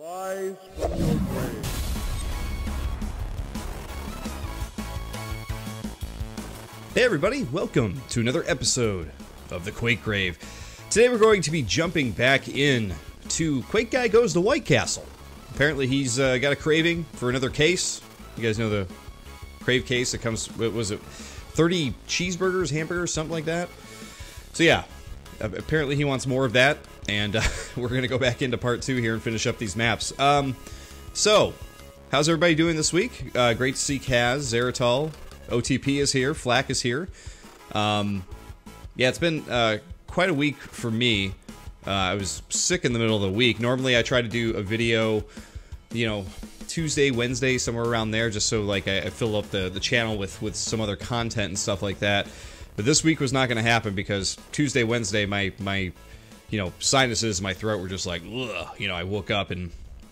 Rise from your grave. Hey everybody, welcome to another episode of the Quakeguy. Today we're going to be jumping back in to Quakeguy Goes to White Castle. Apparently he's got a craving for another case. You guys know the crave case that comes, what was it, 30 cheeseburgers, hamburgers, something like that? So yeah, apparently he wants more of that, and we're going to go back into part 2 here and finish up these maps. So, how's everybody doing this week? Great to see Kaz, Zeratal, OTP is here, Flak is here. Yeah, it's been quite a week for me. I was sick in the middle of the week. Normally I try to do a video, you know, Tuesday, Wednesday, somewhere around there, just so like I fill up the channel with some other content and stuff like that. But this week was not going to happen because Tuesday, Wednesday, my you know, sinuses in my throat were just like, ugh. You know, I woke up and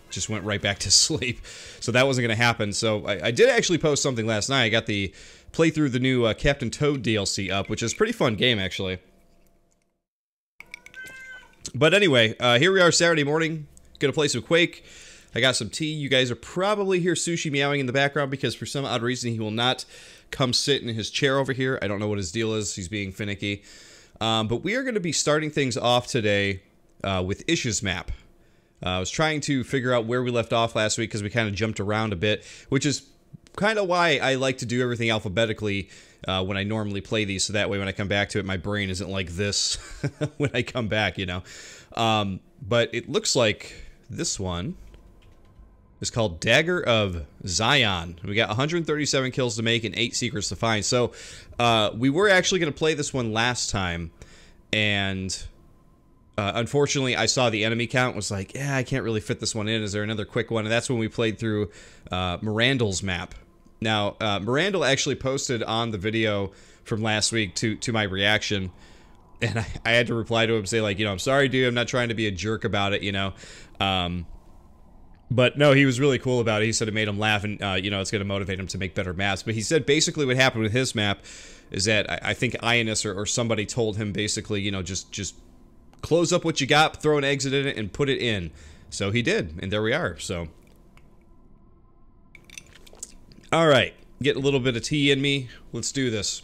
just went right back to sleep. So that wasn't going to happen. So I did actually post something last night. I got the playthrough the new Captain Toad DLC up, which is a pretty fun game, actually. But anyway, here we are Saturday morning. Gonna play some Quake. I got some tea. You guys are probably hear Sushi meowing in the background because for some odd reason he will not come sit in his chair over here. I don't know what his deal is. He's being finicky. But we are going to be starting things off today with Ish's map. I was trying to figure out where we left off last week because we kind of jumped around a bit, which is kind of why I like to do everything alphabetically when I normally play these, so that way when I come back to it, my brain isn't like this when I come back, you know. But it looks like this one is called Dagger of Zion. We got 137 kills to make and 8 secrets to find. So we were actually going to play this one last time, and unfortunately I saw the enemy count, was like, yeah, I can't really fit this one in. Is there another quick one? And that's when we played through Mirandle's map. Now, Mirandle actually posted on the video from last week to my reaction, and I had to reply to him, say like, you know, I'm sorry dude, I'm not trying to be a jerk about it, you know. But no, he was really cool about it. He said it made him laugh, and you know, it's going to motivate him to make better maps. But he said basically what happened with his map is that I think Ionis or somebody told him basically, you know, just close up what you got, throw an exit in it, and put it in. So he did, and there we are. So, all right, get a little bit of tea in me. Let's do this.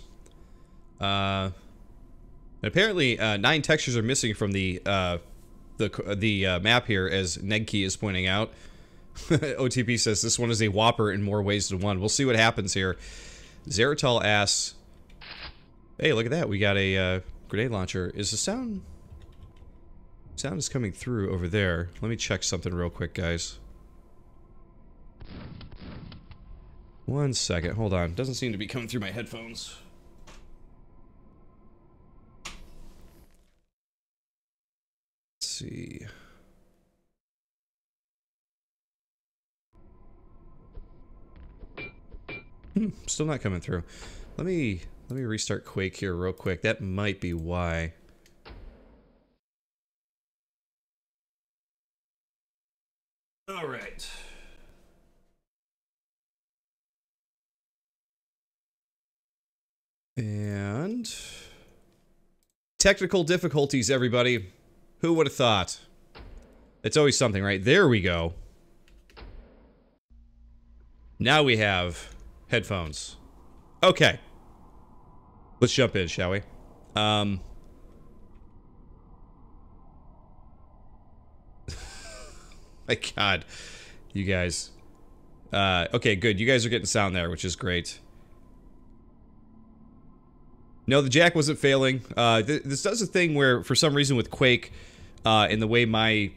Apparently, 9 textures are missing from the map here, as Negkey is pointing out. OTP says this one is a whopper in more ways than one. We'll see what happens here. Zeratal asks, hey, look at that. We got a grenade launcher. Is the sound is coming through over there? Let me check something real quick, guys. 1 second. Hold on. Doesn't seem to be coming through my headphones. Let's see. Still not coming through. Let me restart Quake here real quick. That might be why. All right. And technical difficulties, everybody. Who would have thought? It's always something, right? There we go. Now we have headphones. Okay. Let's jump in, shall we? My God. You guys. Okay, good. You guys are getting sound there, which is great. No, the jack wasn't failing. This does a thing where, for some reason with Quake, in the way my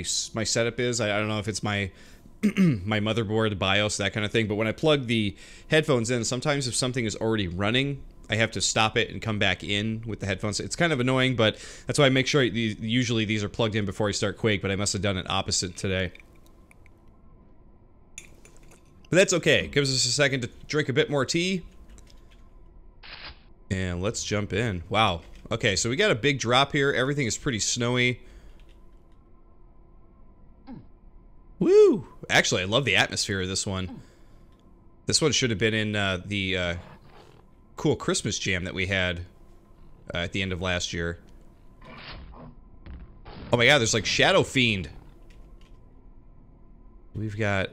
setup is, I don't know if it's my my motherboard, BIOS, that kind of thing, but when I plug the headphones in, sometimes if something is already running, I have to stop it and come back in with the headphones. It's kind of annoying, but that's why I make sure usually these are plugged in before I start Quake, but I must have done it opposite today. But that's okay. It gives us a second to drink a bit more tea. And let's jump in. Wow. Okay, so we got a big drop here. Everything is pretty snowy. Woo! Actually, I love the atmosphere of this one. This one should have been in the cool Christmas jam that we had at the end of last year. Oh my god, there's like Shadow Fiend. We've got...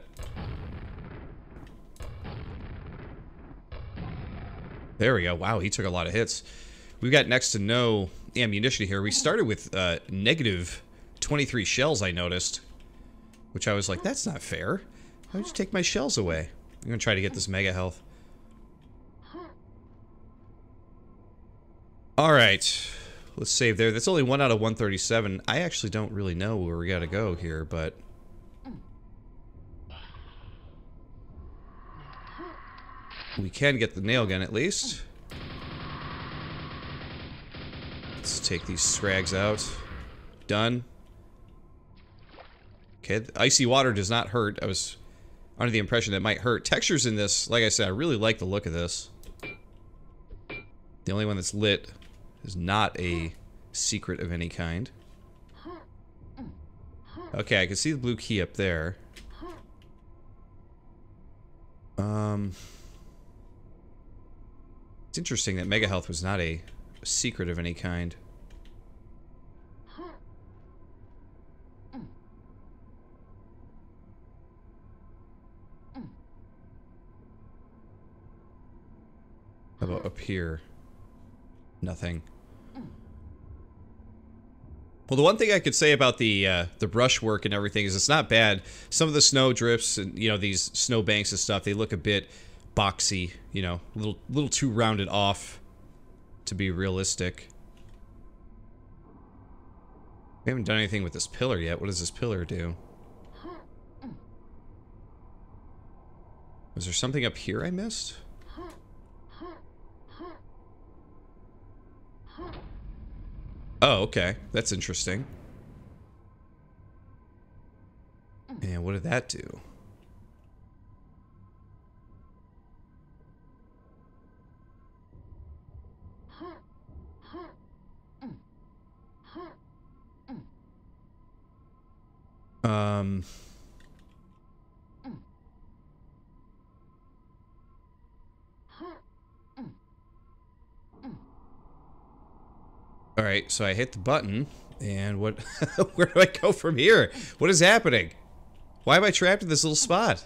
There we go. Wow, he took a lot of hits. We've got next to no ammunition here. We started with negative 23 shells, I noticed. Which I was like, that's not fair. Why would you take my shells away? I'm going to try to get this mega health. Alright. Let's save there. That's only 1 out of 137. I actually don't really know where we gotta go here, but... we can get the nail gun at least. Let's take these scrags out. Done. Okay, icy water does not hurt. I was under the impression that it might hurt. Textures in this, like I said, I really like the look of this. The only one that's lit is not a secret of any kind. Okay, I can see the blue key up there. It's interesting that Mega Health was not a secret of any kind. How about up here? Nothing. Well, the one thing I could say about the brushwork and everything is it's not bad. Some of the snow drifts and, you know, these snow banks and stuff, they look a bit boxy, you know, a little too rounded off to be realistic. We haven't done anything with this pillar yet. What does this pillar do? Was there something up here I missed? Oh, okay. That's interesting. And what did that do? Alright, so I hit the button, and what... where do I go from here? What is happening? Why am I trapped in this little spot?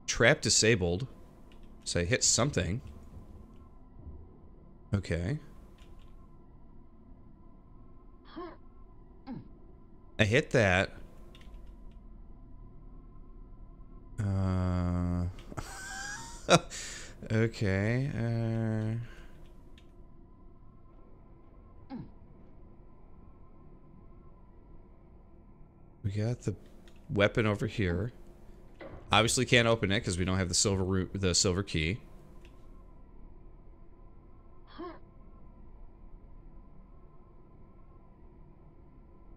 Trap disabled. So I hit something. Okay. I hit that. Okay, we got the weapon over here. Obviously can't open it because we don't have the silver key.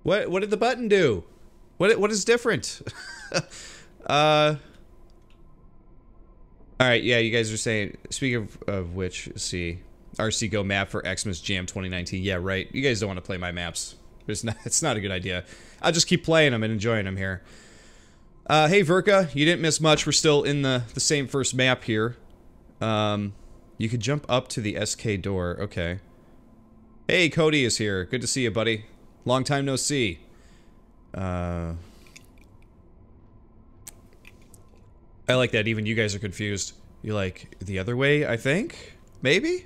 What did the button do? What is different? Alright, yeah, you guys are saying, speaking of which, see, RC Go map for Xmas Jam 2019. Yeah, right. You guys don't want to play my maps. It's not a good idea. I'll just keep playing them and enjoying them here. Hey, Verka, you didn't miss much. We're still in the same first map here. You could jump up to the SK door. Okay. Hey, Cody is here. Good to see you, buddy. Long time no see. I like that even you guys are confused. You're like, the other way, I think? Maybe?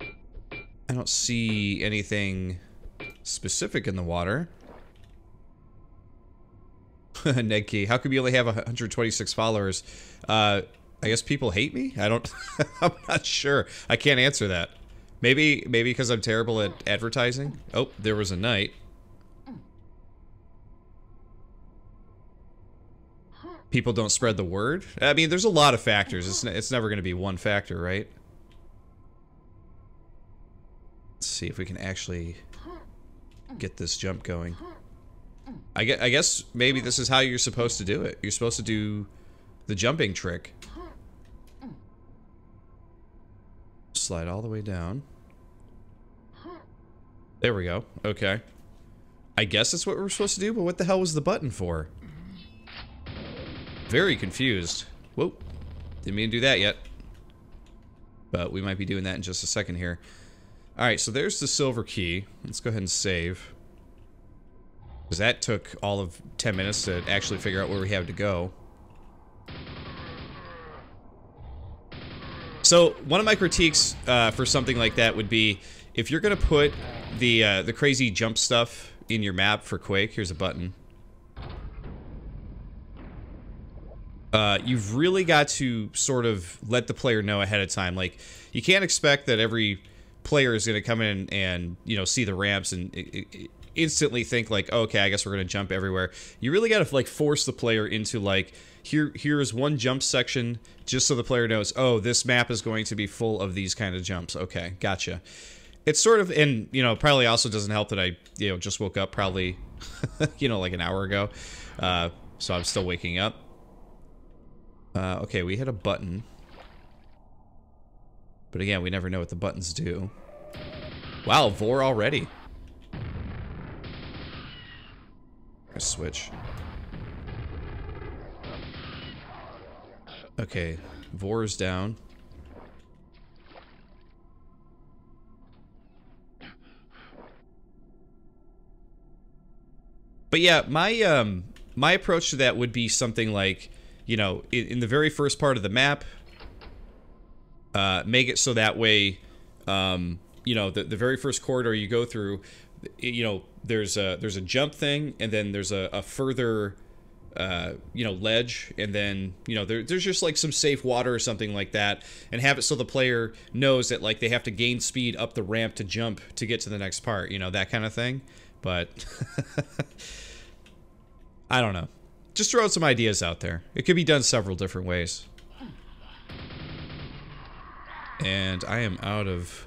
I don't see anything specific in the water. Nedkey, how come you only have 126 followers? I guess people hate me? I don't... I'm not sure. I can't answer that. Maybe because I'm terrible at advertising? Oh, there was a knight. People don't spread the word? I mean, there's a lot of factors. It's never going to be one factor, right? Let's see if we can actually get this jump going. I guess maybe this is how you're supposed to do it. You're supposed to do the jumping trick. Slide all the way down. There we go. Okay. I guess that's what we're supposed to do, but what the hell was the button for? Very confused. Whoa. Didn't mean to do that yet. But we might be doing that in just a second here. Alright, so there's the silver key. Let's go ahead and save. Because that took all of 10 minutes to actually figure out where we have to go. So, one of my critiques for something like that would be, if you're going to put the crazy jump stuff in your map for Quake, here's a button. You've really got to sort of let the player know ahead of time. Like, you can't expect that every player is going to come in and, you know, see the ramps and instantly think like, okay, I guess we're going to jump everywhere. You really got to like force the player into like, here's one jump section, just so the player knows, oh, this map is going to be full of these kind of jumps. Okay, gotcha. It's sort of, and, you know, probably also doesn't help that I, you know, just woke up probably, you know, like an hour ago. So I'm still waking up. Okay, we hit a button. But again, we never know what the buttons do. Wow, Vor already. Press switch. Okay, Vor is down. But yeah, my approach to that would be something like, you know, in the very first part of the map, make it so that way, you know, the very first corridor you go through, you know, there's a jump thing, and then there's a further, you know, ledge, and then, you know, there's just like some safe water or something like that, and have it so the player knows that like they have to gain speed up the ramp to jump to get to the next part, you know, that kind of thing. But I don't know. Just throw out some ideas out there. It could be done several different ways. And I am out of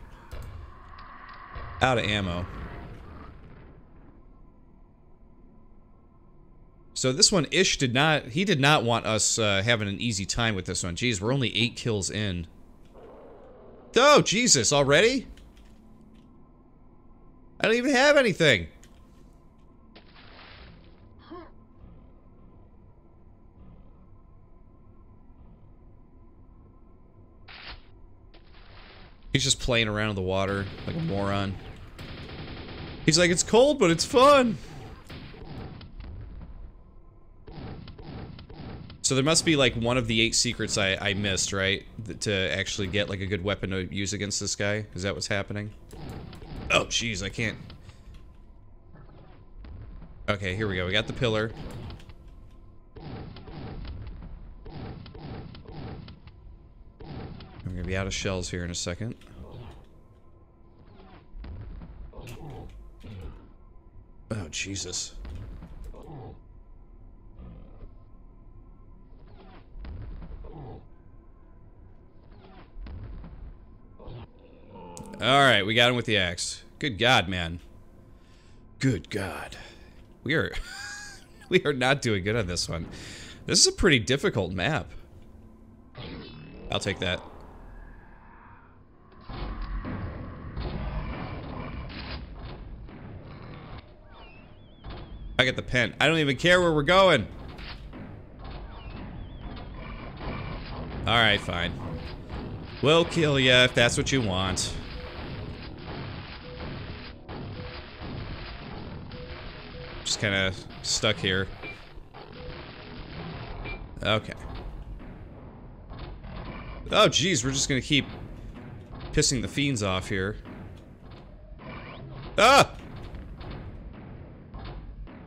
ammo. So this one, Ish did not want us having an easy time with this one. Jeez, we're only 8 kills in. Oh, Jesus, already? I don't even have anything. He's just playing around in the water like a moron. He's like, it's cold, but it's fun. So there must be like one of the 8 secrets I missed, right? To actually get like a good weapon to use against this guy. Is that what's happening? Oh, jeez, I can't. Okay, here we go. We got the pillar. I'm gonna be out of shells here in a second. Oh, Jesus. Alright, we got him with the axe. Good God, man. Good God. We are... we are not doing good on this one. This is a pretty difficult map. I'll take that. I get the pen. I don't even care where we're going. Alright, fine. We'll kill ya if that's what you want. Just kind of stuck here. Okay. Oh, geez, we're just gonna keep pissing the fiends off here. Ah!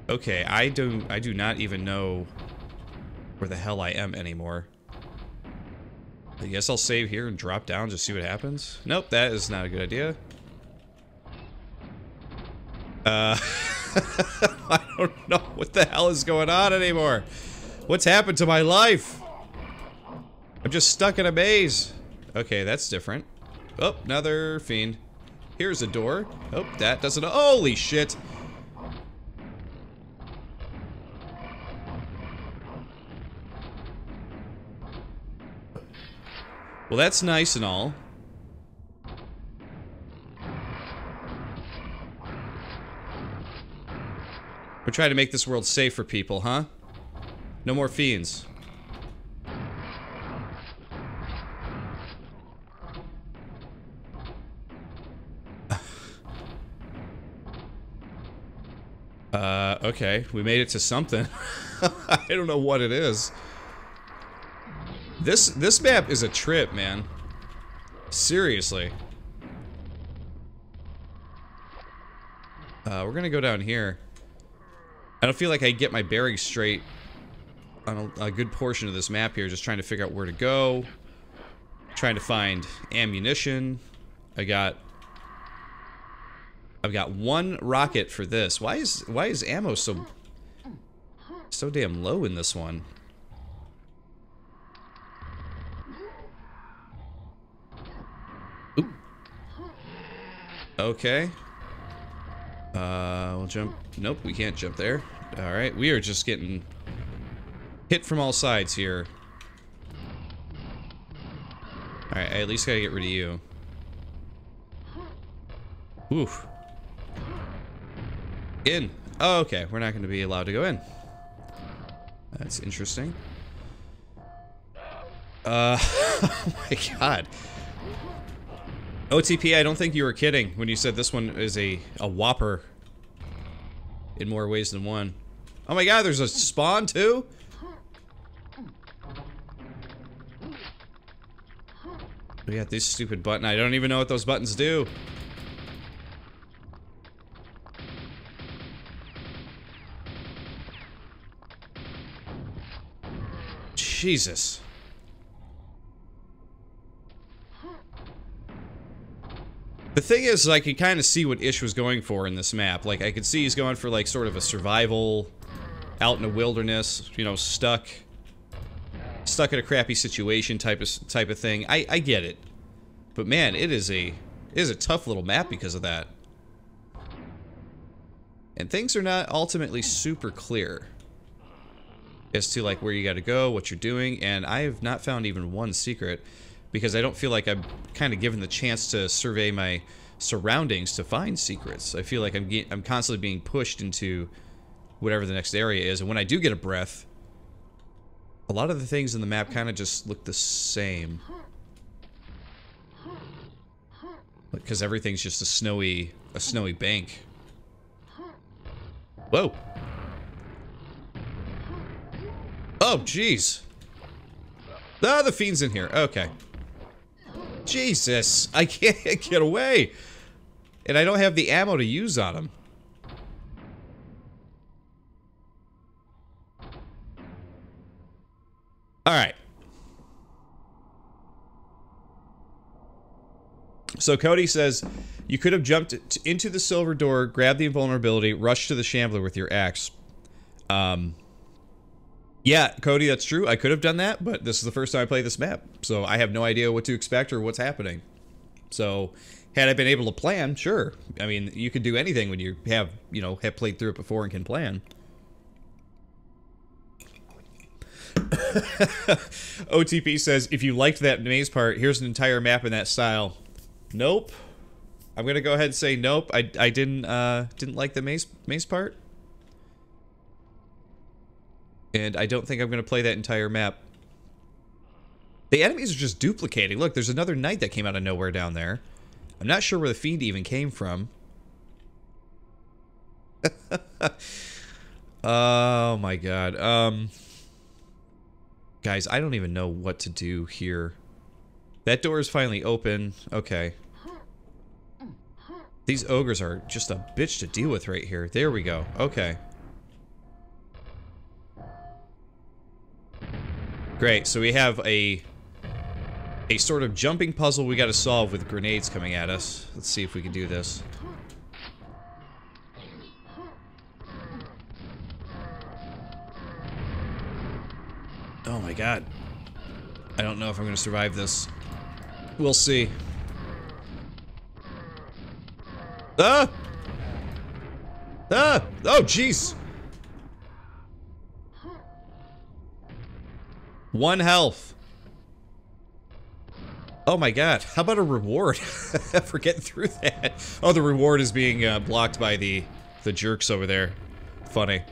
Okay, I do not even know where the hell I am anymore. I guess I'll save here and drop down, just see what happens. Nope, that is not a good idea. I don't know what the hell is going on anymore. What's happened to my life? I'm just stuck in a maze. Okay, that's different. Oh, another fiend. Here's a door. Oh, that doesn't... Holy shit! Well, that's nice and all. We're trying to make this world safe for people, huh? No more fiends. Okay, we made it to something. I don't know what it is. This map is a trip, man. Seriously. We're gonna go down here. I don't feel like I get my bearings straight on a good portion of this map here, just trying to figure out where to go. Trying to find ammunition. I've got one rocket for this. Why is ammo so damn low in this one? Oop. Okay. We'll jump. Nope, we can't jump there. Alright, we are just getting hit from all sides here. Alright, I at least gotta get rid of you. Oof. In. Oh, okay, we're not gonna be allowed to go in. That's interesting. Oh my god. OTP, I don't think you were kidding when you said this one is a whopper in more ways than one. Oh my god, there's a spawn too? We got this stupid button. I don't even know what those buttons do. Jesus. The thing is, I could kind of see what Ish was going for in this map. Like, I could see he's going for, like, sort of a survival, out in the wilderness, you know, stuck in a crappy situation type of thing. I get it. But man, it is a tough little map because of that. And things are not ultimately super clear as to, like, where you gotta go, what you're doing, and I have not found even one secret. Because I don't feel like I'm kind of given the chance to survey my surroundings to find secrets. I feel like I'm constantly being pushed into whatever the next area is. And when I do get a breath, a lot of the things in the map kind of just look the same. Because everything's just a snowy bank. Whoa. Oh, jeez. Ah, the fiend's in here. Okay. Jesus, I can't get away. And I don't have the ammo to use on him. Alright. So Cody says, you could have jumped into the silver door, grabbed the invulnerability, rushed to the shambler with your axe. Yeah, Cody, that's true. I could have done that, but this is the first time I play this map, so I have no idea what to expect or what's happening. So, had I been able to plan, sure. I mean, you can do anything when you have, you know, have played through it before and can plan. OTP says, if you liked that maze part, here's an entire map in that style. Nope. I'm gonna go ahead and say nope. I didn't like the maze part. And I don't think I'm going to play that entire map. The enemies are just duplicating. Look, there's another knight that came out of nowhere down there. I'm not sure where the fiend even came from. Oh my god. Guys, I don't even know what to do here. That door is finally open. Okay. These ogres are just a bitch to deal with right here. There we go. Okay. Great, so we have a sort of jumping puzzle we gotta solve with grenades coming at us. Let's see if we can do this. Oh my god. I don't know if I'm gonna survive this. We'll see. Ah! Ah! Oh, jeez! 1 health. Oh my god, how about a reward for getting through that? Oh, the reward is being blocked by the jerks over there. Funny.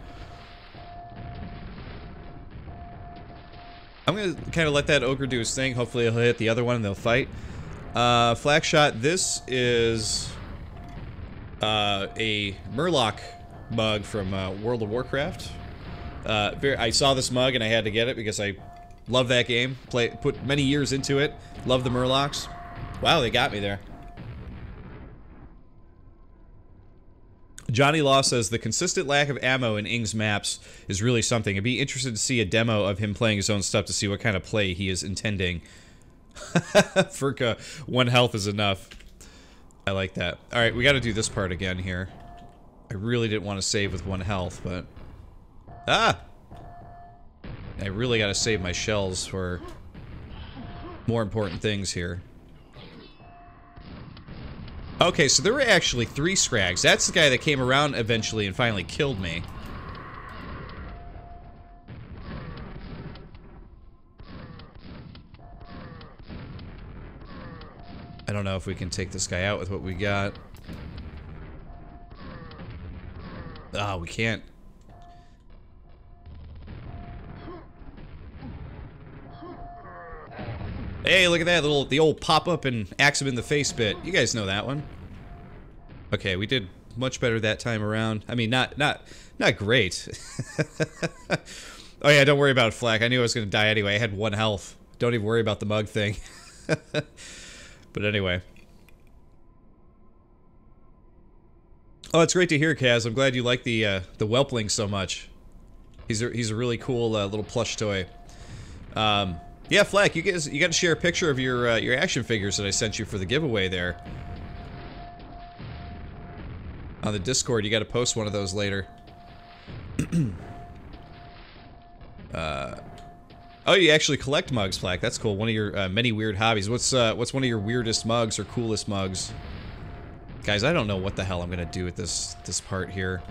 I'm gonna kind of let that ogre do his thing. Hopefully he'll hit the other one and they'll fight. Flak shot, this is a Murloc mug from World of Warcraft. I saw this mug and I had to get it because I love that game. Put many years into it. Love the Murlocs. Wow, they got me there. Johnny Law says the consistent lack of ammo in Ing's maps is really something. I'd be interested to see a demo of him playing his own stuff to see what kind of play he is intending. Furka, 1 health is enough. I like that. Alright, we gotta do this part again here. I really didn't want to save with 1 health, but... Ah! I really gotta save my shells for more important things here. Okay, so there were actually 3 Scrags. That's the guy that came around eventually and finally killed me. I don't know if we can take this guy out with what we got. Ah, we can't. Hey, look at that, the old pop-up and axe him in the face bit. You guys know that one. Okay, we did much better that time around. I mean, not great. Oh yeah, don't worry about it, Flack. I knew I was gonna die anyway. I had 1 health. Don't even worry about the mug thing. But anyway. Oh, it's great to hear, Kaz. I'm glad you like the Whelpling so much. He's a really cool little plush toy. Yeah, Flack, you got to share a picture of your action figures that I sent you for the giveaway there. On the Discord, you got to post one of those later. Oh, you actually collect mugs, Flack. That's cool. One of your many weird hobbies. What's one of your weirdest mugs or coolest mugs? Guys, I don't know what the hell I'm gonna do with this part here.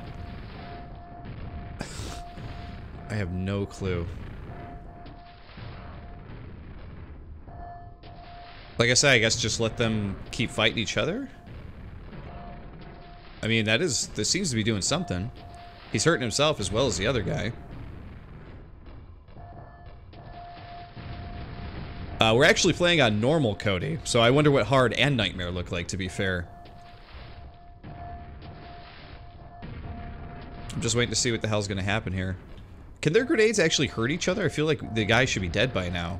I have no clue. Like I said, I guess just let them keep fighting each other? I mean, this seems to be doing something. He's hurting himself as well as the other guy. We're actually playing on normal Cody, so I wonder what hard and nightmare look like, to be fair. I'm just waiting to see what the hell's gonna happen here. Can their grenades actually hurt each other? I feel like the guy should be dead by now.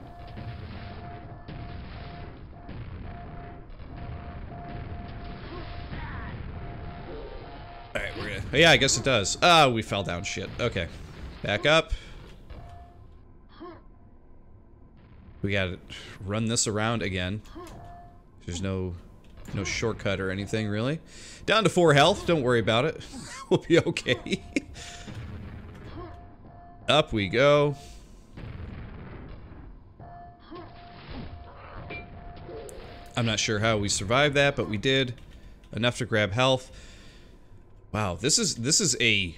Alright, we're gonna... Yeah, I guess it does. Ah, we fell down. Shit. Okay. Back up. We gotta run this around again. There's no shortcut or anything, really. Down to 4 health. Don't worry about it. We'll be okay. Up we go. I'm not sure how we survived that, but we did. Enough to grab health. Wow, this is a...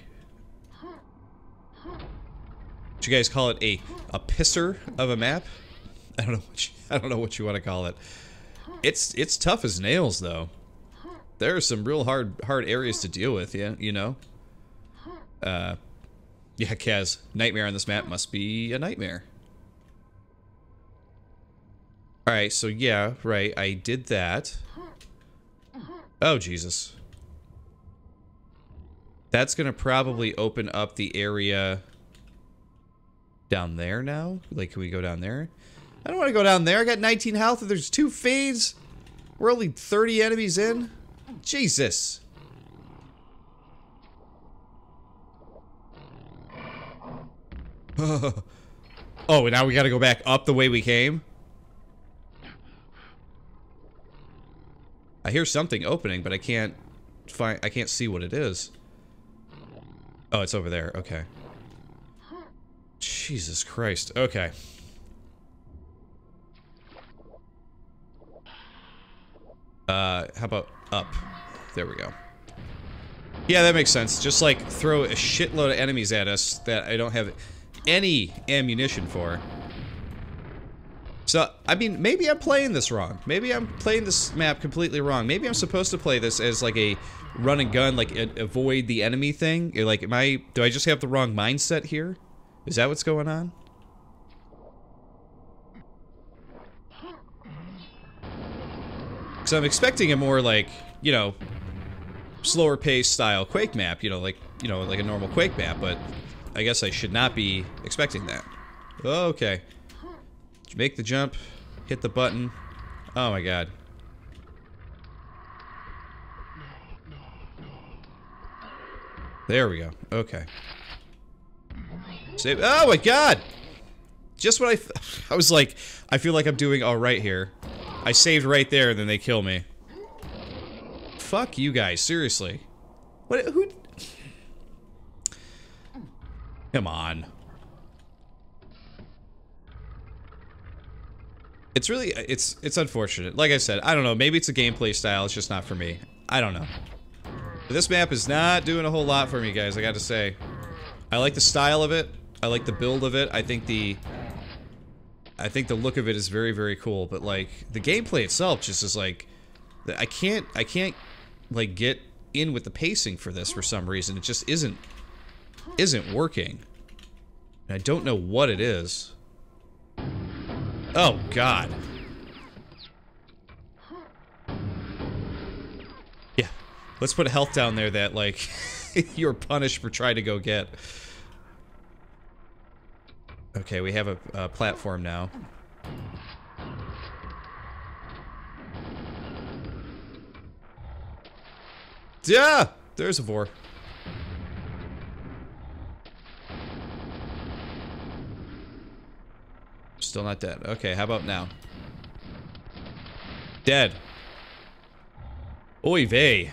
What you guys call it? A pisser of a map? I don't know what you want to call it. It's tough as nails, though. There are some real hard areas to deal with, yeah, you know. Yeah, Kaz, nightmare on this map must be a nightmare. Alright, so yeah, right, I did that. Oh, Jesus. That's gonna probably open up the area down there now. Like, can we go down there? I don't want to go down there. I got 19 health and there's 2 fades. We're only 30 enemies in. Jesus. Oh, and now we gotta go back up the way we came? I hear something opening, but I can't see what it is. Oh, it's over there. Okay. Jesus Christ. Okay. How about up? There we go. Yeah, that makes sense. Just like throw a shitload of enemies at us that I don't have any ammunition for. So, I mean, maybe I'm playing this wrong. Maybe I'm playing this map completely wrong. Maybe I'm supposed to play this as like a run and gun, like avoid the enemy thing. Like, do I just have the wrong mindset here? Is that what's going on? So I'm expecting a more like, you know, slower paced style Quake map, you know, like you know, like a normal Quake map, but I guess I should not be expecting that. Okay. Make the jump, hit the button. Oh my god. There we go. Okay. Save. Oh my god! Just what I was like, I feel like I'm doing alright here. I saved right there and then they kill me. Fuck you guys, seriously. What, who? Come on. It's really, it's unfortunate. Like I said, I don't know, maybe it's a gameplay style, it's just not for me. I don't know. But this map is not doing a whole lot for me, guys, I gotta say. I like the style of it, I like the build of it, I think the look of it is very, very cool, but like, the gameplay itself just is like, I can't, like, get in with the pacing for this for some reason. It just isn't working. And I don't know what it is. Oh, God. Yeah. Let's put a health down there that, like, you're punished for trying to go get. Okay, we have a platform now. Yeah! There's a vor. Still not dead. Okay, how about now? Dead. Oy vey.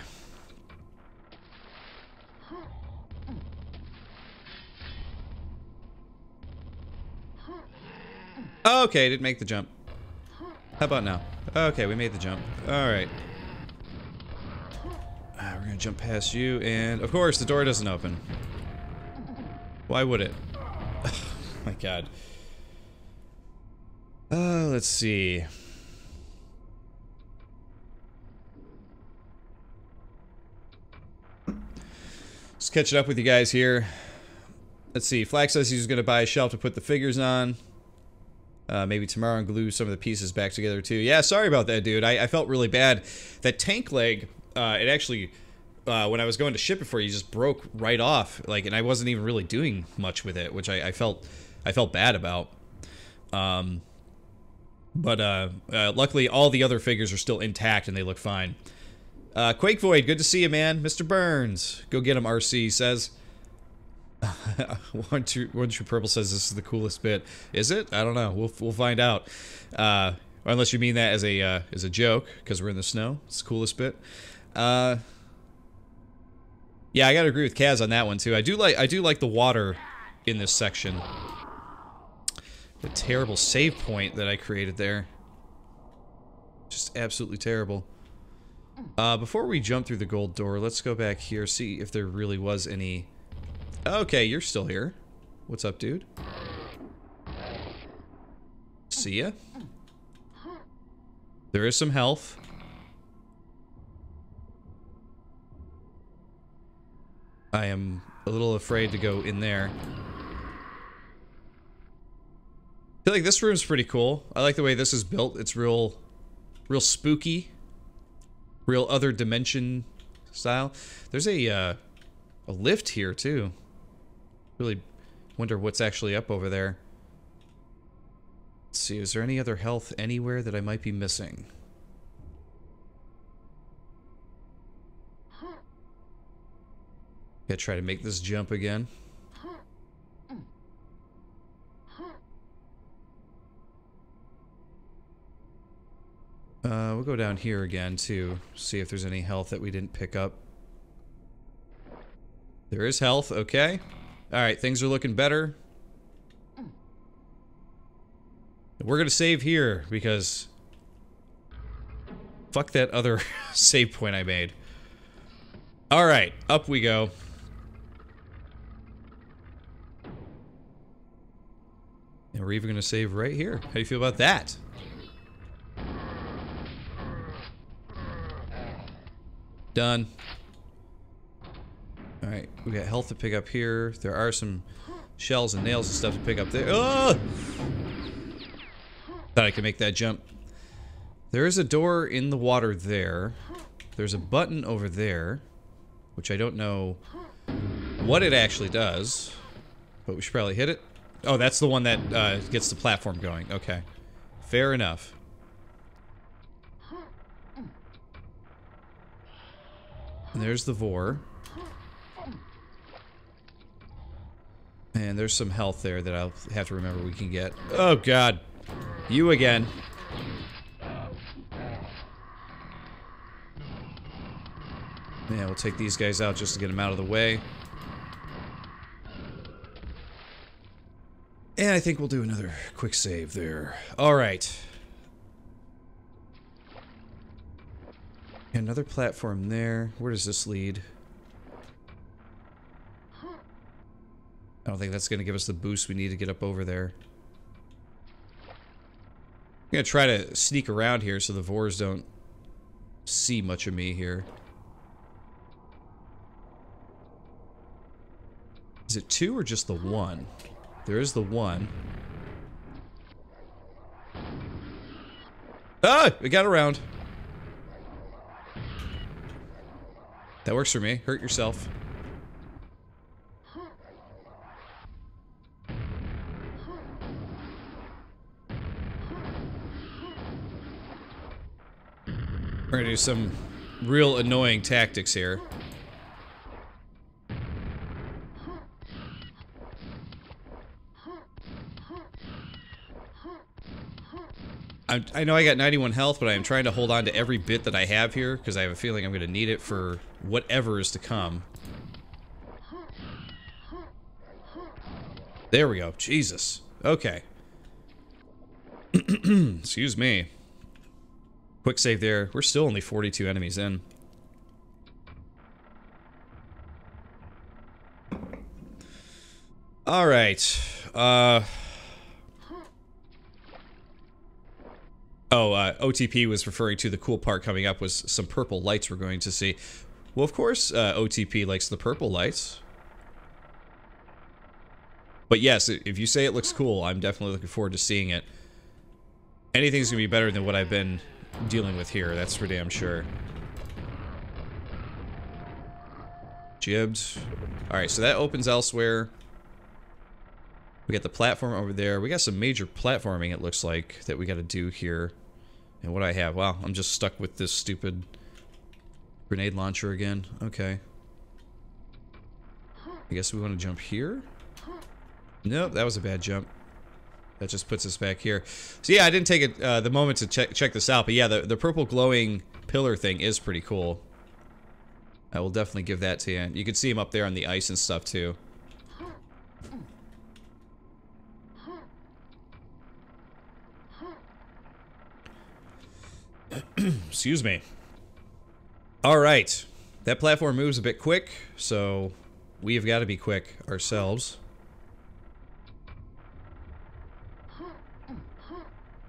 Okay, didn't make the jump. How about now? Okay, we made the jump. Alright. We're gonna jump past you, and of course, the door doesn't open. Why would it? Oh my god. Let's see. Just catching up with you guys here. Let's see. Flack says he's gonna buy a shelf to put the figures on. Maybe tomorrow and glue some of the pieces back together too. Yeah, sorry about that, dude. I felt really bad. That tank leg, it actually, when I was going to ship it for you, just broke right off. Like, and I wasn't even really doing much with it, which I felt bad about. Luckily all the other figures are still intact and they look fine. Quake Void, good to see you, man. Mr. Burns, go get him, RC says. One True Purple says this is the coolest bit. Is it? I don't know. We'll find out. Unless you mean that as a joke, because we're in the snow. It's the coolest bit. Yeah, I gotta agree with Kaz on that one too. I do like the water in this section. The terrible save point that I created there. Just absolutely terrible. Before we jump through the gold door, let's go back here, see if there really was any... Okay, you're still here. What's up, dude? See ya. There is some health. I am a little afraid to go in there. I feel like this room's pretty cool. I like the way this is built. It's real spooky. Real other dimension style. There's a lift here, too. Really wonder what's actually up over there. Let's see, is there any other health anywhere that I might be missing? Gotta try to make this jump again. We'll go down here again, too. See if there's any health that we didn't pick up. There is health, okay. Alright, things are looking better. We're gonna save here, because... fuck that other save point I made. Alright, up we go. And we're even gonna save right here. How do you feel about that? Done. Alright, we got health to pick up here. There are some shells and nails and stuff to pick up there. Oh! Thought I could make that jump. There is a door in the water there. There's a button over there, which I don't know what it actually does, but we should probably hit it. Oh, that's the one that gets the platform going. Okay. Fair enough. And there's the Vor. And there's some health there that I'll have to remember we can get. Oh, God. You again. Yeah, we'll take these guys out just to get them out of the way. And I think we'll do another quick save there. Alright. Another platform there. Where does this lead? I don't think that's going to give us the boost we need to get up over there. I'm going to try to sneak around here so the Vors don't see much of me here. Is it 2 or just the 1? There is the 1. Ah! We got around. That works for me. Hurt yourself. We're gonna do some real annoying tactics here. I know I got 91 health, but I am trying to hold on to every bit that I have here, because I have a feeling I'm going to need it for whatever is to come. There we go. Jesus. Okay. Excuse me. Quick save there. We're still only 42 enemies in. Alright. OTP was referring to the cool part coming up was some purple lights we're going to see. Well, of course, OTP likes the purple lights. But yes, if you say it looks cool, I'm definitely looking forward to seeing it. Anything's going to be better than what I've been dealing with here, that's for damn sure. Jibbed. Alright, so that opens elsewhere. We got the platform over there. We got some major platforming, it looks like, that we got to do here. And what do I have? Wow, I'm just stuck with this stupid grenade launcher again. Okay. I guess we want to jump here? Nope, that was a bad jump. That just puts us back here. So yeah, I didn't take it the moment to check this out, but yeah, the purple glowing pillar thing is pretty cool. I will definitely give that to you. You can see him up there on the ice and stuff too. Excuse me. Alright. That platform moves a bit quick, so we've got to be quick ourselves.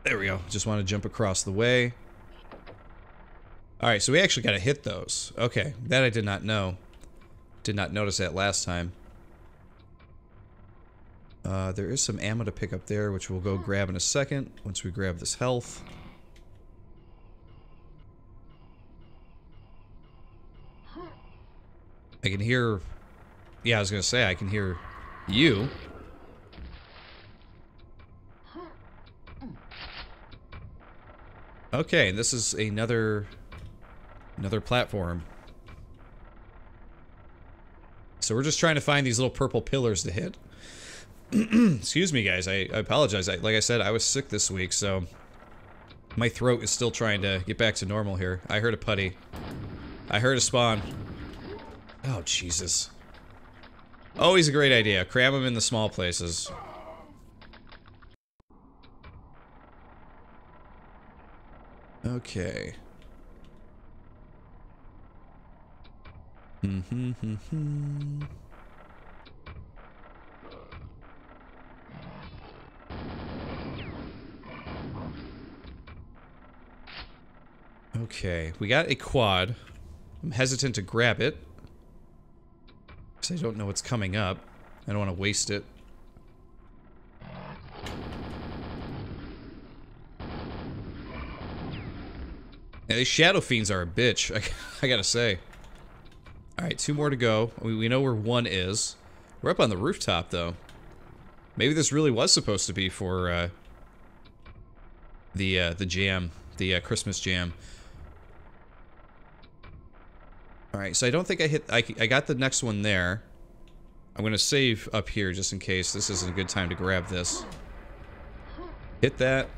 There we go. Just want to jump across the way. Alright, so we actually got to hit those. Okay, that I did not know. Did not notice that last time. There is some ammo to pick up there, which we'll go grab in a second, once we grab this health. I can hear... Yeah, I was gonna say, I can hear you. Okay, this is another platform. So we're just trying to find these little purple pillars to hit. Excuse me, guys. I apologize. Like I said, I was sick this week, so my throat is still trying to get back to normal here. I heard a putty. I heard a spawn. Oh, Jesus. Always a great idea. Cram them in the small places. Okay. Okay, we got a quad. I'm hesitant to grab it, because I don't know what's coming up. I don't want to waste it. Yeah, these shadow fiends are a bitch, I gotta say. Alright, 2 more to go. We know where 1 is. We're up on the rooftop, though. Maybe this really was supposed to be for, the jam. The, Christmas jam. Alright, so I don't think I hit... I got the next one there. I'm gonna save up here just in case this isn't a good time to grab this. Hit that.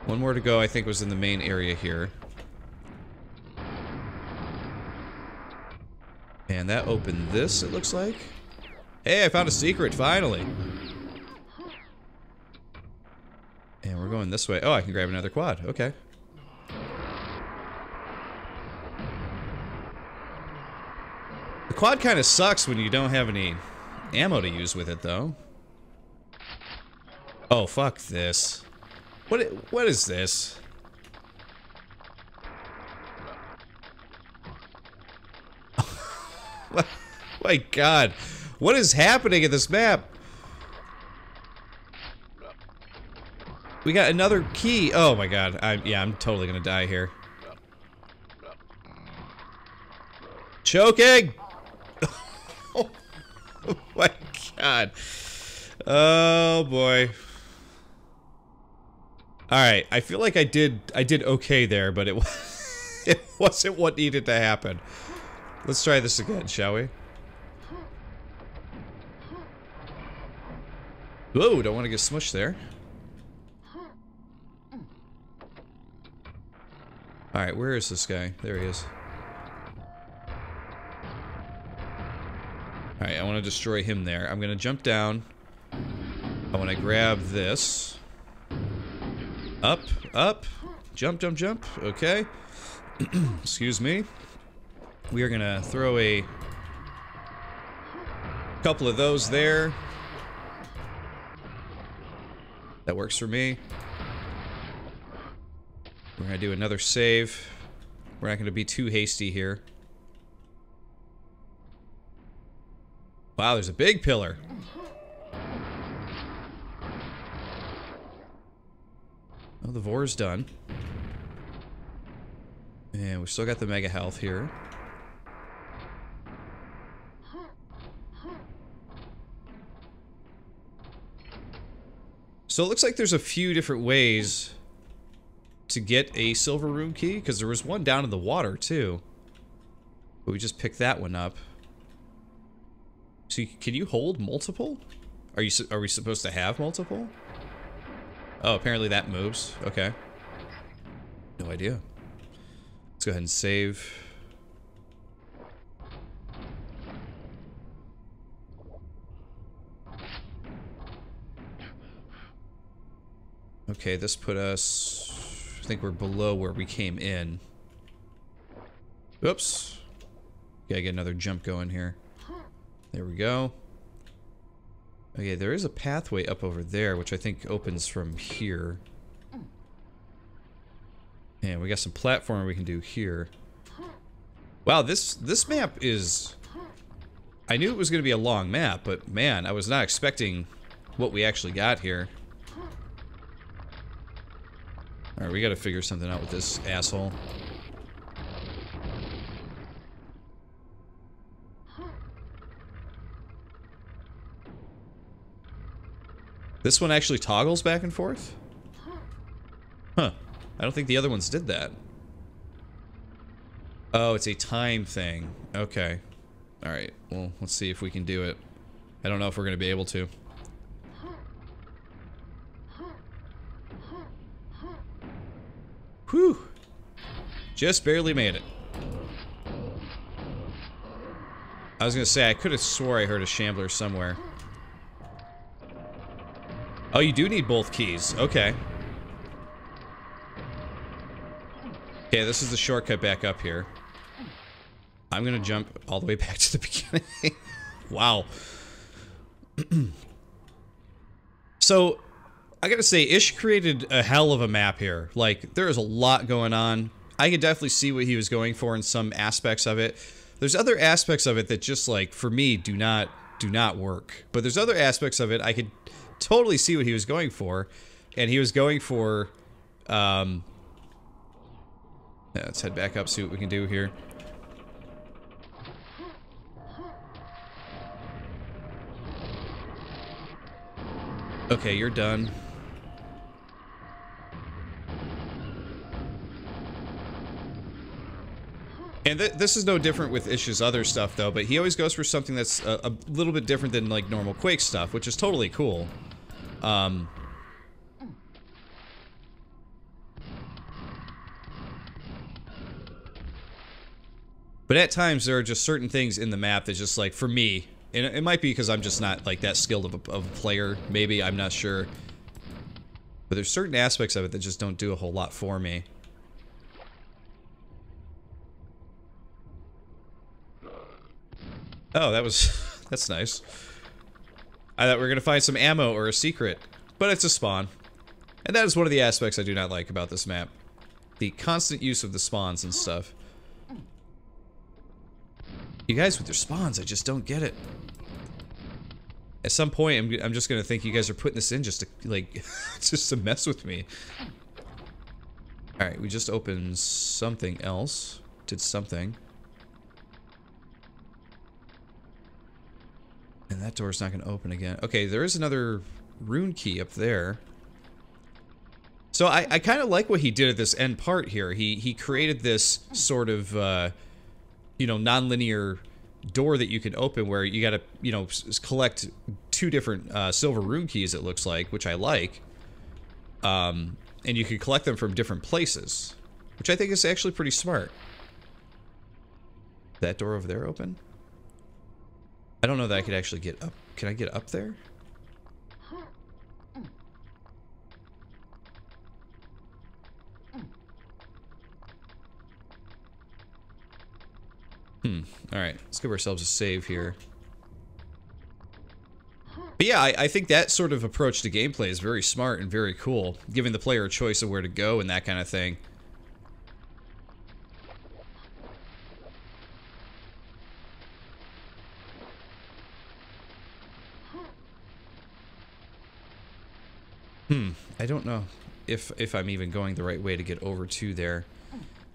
1 more to go, I think, was in the main area here. And that opened this, it looks like. Hey, I found a secret, finally! And we're going this way. Oh, I can grab another quad. Okay. The quad kind of sucks when you don't have any ammo to use with it, though. Oh, fuck this. What is this? My god. What is happening in this map? We got another key. Oh my god. I'm totally gonna die here. Choking! Oh my god. Oh boy. Alright, I feel like I did okay there, but it wasn't what needed to happen. Let's try this again, shall we? Whoa, don't want to get smushed there. Alright, where is this guy? There he is. Alright, I want to destroy him there. I'm gonna jump down. I want to grab this. Up, up. Jump, jump, jump. Okay. Excuse me. We are gonna throw a couple of those there. That works for me. We're gonna do another save. We're not gonna be too hasty here. Wow, there's a big pillar. Oh, the Vor's done. And we still got the mega health here. So it looks like there's a few different ways to get a silver room key, because there was one down in the water too. But we just picked that one up. So can you hold multiple? Are we supposed to have multiple? Oh, apparently that moves. Okay. No idea. Let's go ahead and save. Okay, this put us... I think we're below where we came in. Oops. Gotta get another jump going here. There we go. Okay, there is a pathway up over there, which I think opens from here. And we got some platforming we can do here. Wow, this map is... I knew it was going to be a long map, but man, I was not expecting what we actually got here. Alright, we gotta figure something out with this asshole. This one actually toggles back and forth? Huh. I don't think the other ones did that. Oh, it's a time thing. Okay. Alright, well, let's see if we can do it. I don't know if we're gonna be able to. Whew. Just barely made it. I was gonna say, I could have swore I heard a shambler somewhere. Oh, you do need both keys. Okay. Okay, this is the shortcut back up here. I'm gonna jump all the way back to the beginning. Wow. So, I gotta say, Ish created a hell of a map here. Like, there is a lot going on. I could definitely see what he was going for in some aspects of it. There's other aspects of it that just, like, for me, do not work. But there's other aspects of it I could totally see what he was going for. And he was going for, yeah, let's head back up, see what we can do here. Okay, you're done. And this is no different with Ish's other stuff, though, but he always goes for something that's a little bit different than, like, normal Quake stuff, which is totally cool. But at times, there are just certain things in the map that just, like, for me, and it might be because I'm just not, like, that skilled of a player, maybe, I'm not sure. But there's certain aspects of it that just don't do a whole lot for me. Oh, that's nice. I thought we were gonna find some ammo or a secret, but it's a spawn. And that is one of the aspects I do not like about this map. The constant use of the spawns and stuff. You guys with your spawns, I just don't get it. At some point, I'm just gonna think you guys are putting this in just to, like, just to mess with me. Alright, we just opened something else. Did something. And that door's not going to open again. Okay, there is another rune key up there. So I kind of like what he did at this end part here. He created this sort of, you know, non-linear door that you can open where you got to, you know, collect 2 different silver rune keys, it looks like, which I like. And you can collect them from different places, which I think is actually pretty smart. That door over there open? I don't know that I could actually get up. Can I get up there? Alright, let's give ourselves a save here. But yeah, I think that sort of approach to gameplay is very smart and very cool, giving the player a choice of where to go and that kind of thing. I don't know if I'm even going the right way to get over to there.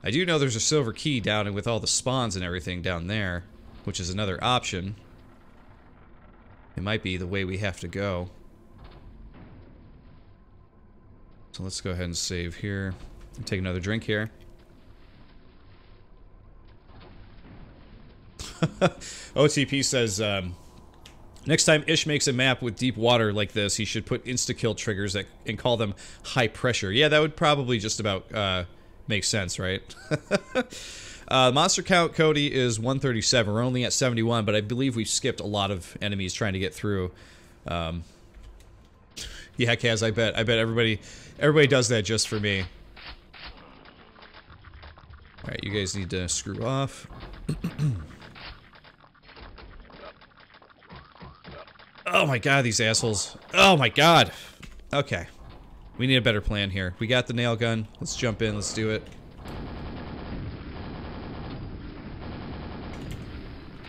I do know there's a silver key down and with all the spawns and everything down there, which is another option. It might be the way we have to go. So let's go ahead and save here. Take another drink here. OTP says, next time Ish makes a map with deep water like this, he should put insta-kill triggers that, and call them high pressure. Yeah, that would probably just about make sense, right? Monster count, Cody, is 137. We're only at 71, but I believe we've skipped a lot of enemies trying to get through. Yeah, Kaz, I bet everybody does that just for me. Alright, you guys need to screw off. Oh my god, these assholes. Oh my god. Okay. We need a better plan here. We got the nail gun. Let's jump in. Let's do it.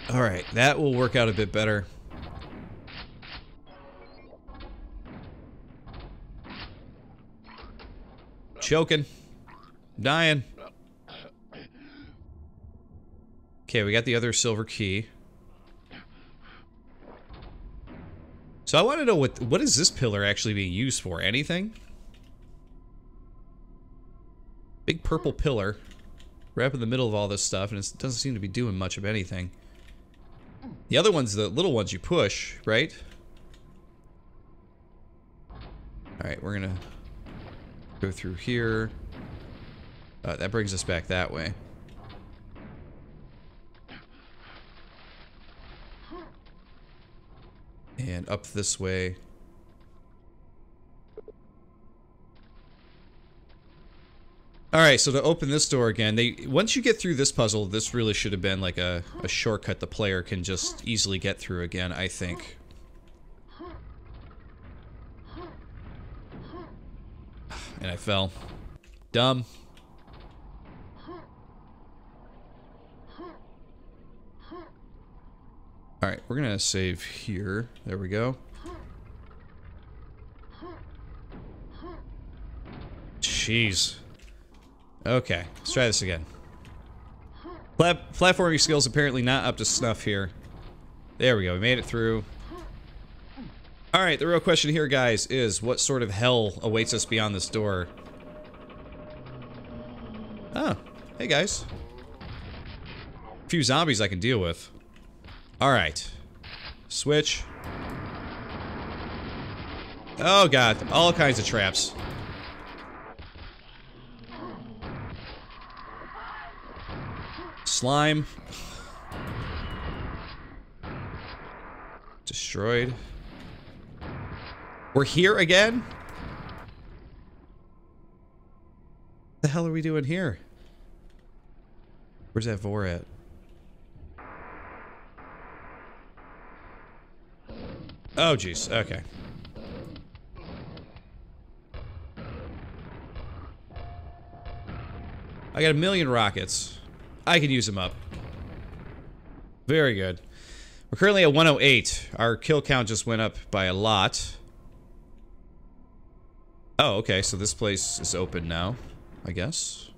Alright, that will work out a bit better. Choking. Dying. Okay, we got the other silver key. So I want to know what is this pillar actually being used for? Anything? Big purple pillar. Right up in the middle of all this stuff, and it doesn't seem to be doing much of anything. The other ones, the little ones you push, right? Alright, we're gonna go through here. That brings us back that way. And up this way. Alright, so to open this door again, once you get through this puzzle, this really should have been like a shortcut the player can just easily get through again, I think. And I fell. Dumb. Alright, we're gonna save here. There we go. Jeez. Okay, let's try this again. Platforming skills apparently not up to snuff here. There we go, we made it through. Alright, the real question here, guys, is what sort of hell awaits us beyond this door? Oh, hey guys. A few zombies I can deal with. Alright. Switch. Oh god, all kinds of traps. Slime. Destroyed. We're here again? What the hell are we doing here? Where's that Vor at? Oh, jeez. Okay. I got a million rockets. I can use them up. Very good. We're currently at 108. Our kill count just went up by a lot. Oh, okay. So this place is open now, I guess.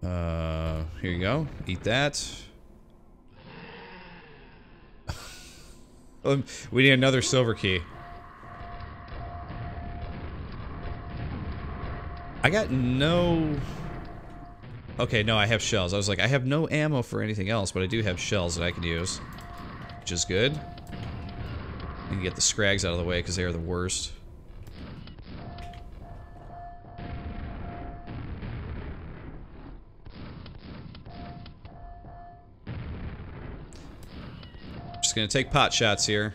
Here you go. Eat that. We need another silver key. I got no... Okay, no, I have shells. I was like, I have no ammo for anything else, but I do have shells that I can use. Which is good. I can get the scrags out of the way because they are the worst. Just gonna take pot shots here.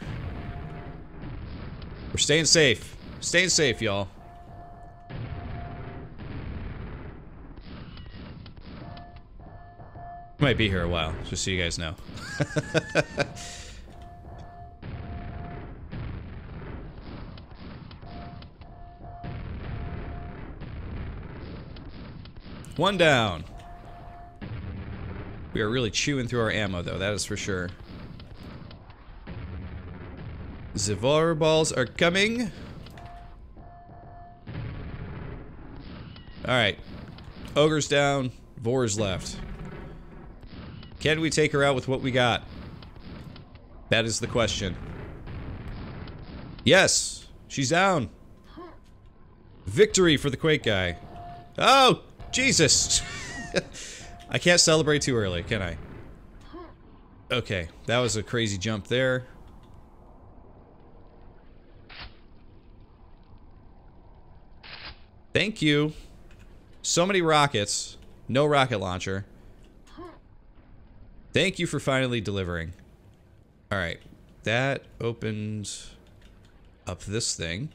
We're staying safe. Staying safe, y'all. Might be here a while, just so you guys know. One down. We are really chewing through our ammo, though, that is for sure. Zivor balls are coming. Alright. Ogre's down. Vor's left. Can we take her out with what we got? That is the question. Yes! She's down! Victory for the Quakeguy. Oh! Jesus! I can't celebrate too early, can I? Okay, that was a crazy jump there. Thank you. So many rockets. No rocket launcher. Thank you for finally delivering. Alright. That opened up this thing.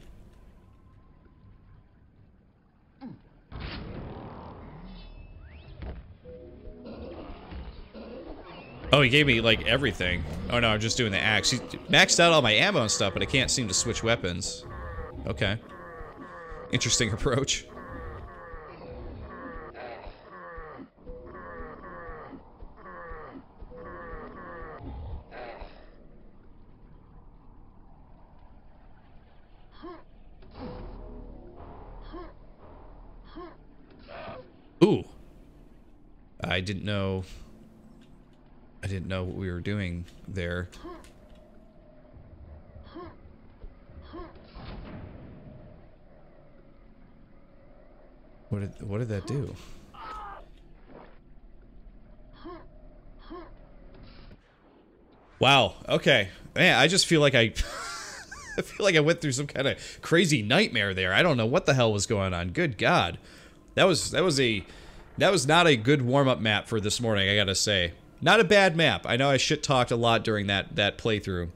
Oh, he gave me, like, everything. Oh, no, I'm just doing the axe. He maxed out all my ammo and stuff, but I can't seem to switch weapons. Okay. Interesting approach. Ooh. I didn't know what we were doing there. What did that do? Wow. Okay. Man, I just feel like I feel like I went through some kind of crazy nightmare there. I don't know what the hell was going on. Good God. That was not a good warm-up map for this morning, I gotta say. Not a bad map. I know I shit-talked a lot during that playthrough.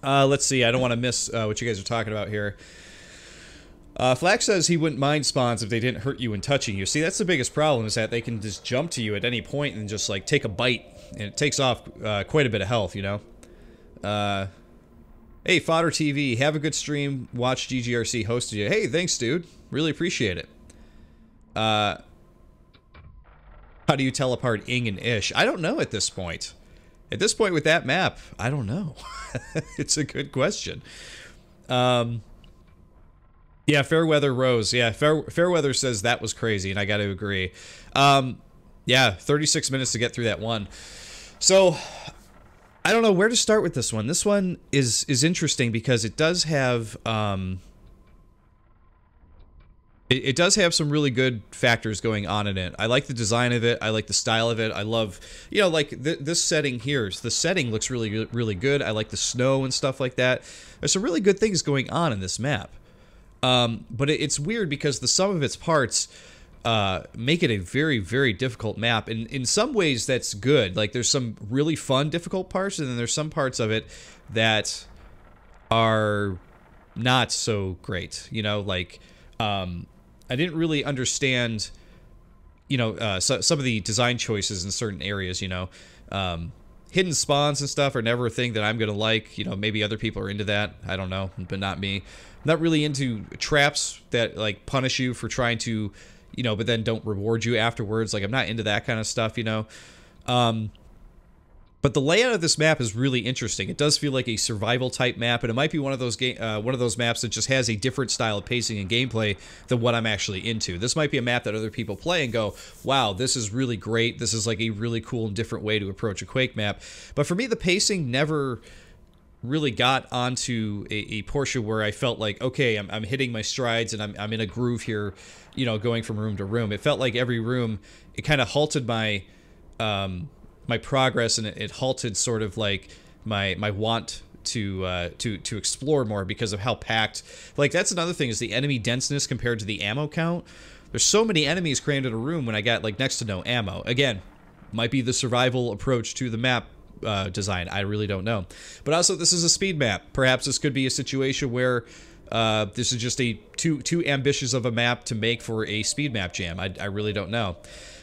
Let's see. I don't want to miss what you guys are talking about here. Flax says he wouldn't mind spawns if they didn't hurt you when touching you. See, that's the biggest problem, is that they can just jump to you at any point and just, like, take a bite. And it takes off quite a bit of health, you know? Hey, Fodder TV, have a good stream. Watch GGRC hosted you. Hey, thanks, dude. Really appreciate it. How do you tell apart Ing and Ish? I don't know at this point. At this point with that map, I don't know. It's a good question. Yeah, Fairweather Rose. Yeah, Fairweather says that was crazy, and I got to agree. Yeah, 36 minutes to get through that one. So, I don't know where to start with this one. This one is interesting because it does have it does have some really good factors going on in it. I like the design of it. I like the style of it. I love, you know, like this setting here. The setting looks really good. I like the snow and stuff like that. There's some really good things going on in this map. But it's weird because the sum of its parts make it a very difficult map. And in some ways that's good. Like there's some really fun difficult parts, and then there's some parts of it that are not so great. You know, like I didn't really understand, you know, some of the design choices in certain areas, you know. Hidden spawns and stuff are never a thing that I'm going to like. You know, maybe other people are into that. I don't know, but not me. I'm not really into traps that, like, punish you for trying to, you know, but then don't reward you afterwards. Like, I'm not into that kind of stuff, you know. But the layout of this map is really interesting. It does feel like a survival type map, and it might be one of those maps that just has a different style of pacing and gameplay than what I'm actually into. This might be a map that other people play and go, wow, this is really great. This is like a really cool and different way to approach a Quake map. But for me, the pacing never really got onto a portion where I felt like, okay, I'm hitting my strides and I'm in a groove here, you know, going from room to room. It felt like every room, it kind of halted my my progress, and it halted sort of like my want to explore more because of how packed. Like, that's another thing, is the enemy denseness compared to the ammo count. There's so many enemies crammed in a room when I got like next to no ammo. Again, might be the survival approach to the map design. I really don't know. But also, this is a speed map. Perhaps this could be a situation where this is just a too ambitious of a map to make for a speed map jam. I really don't know.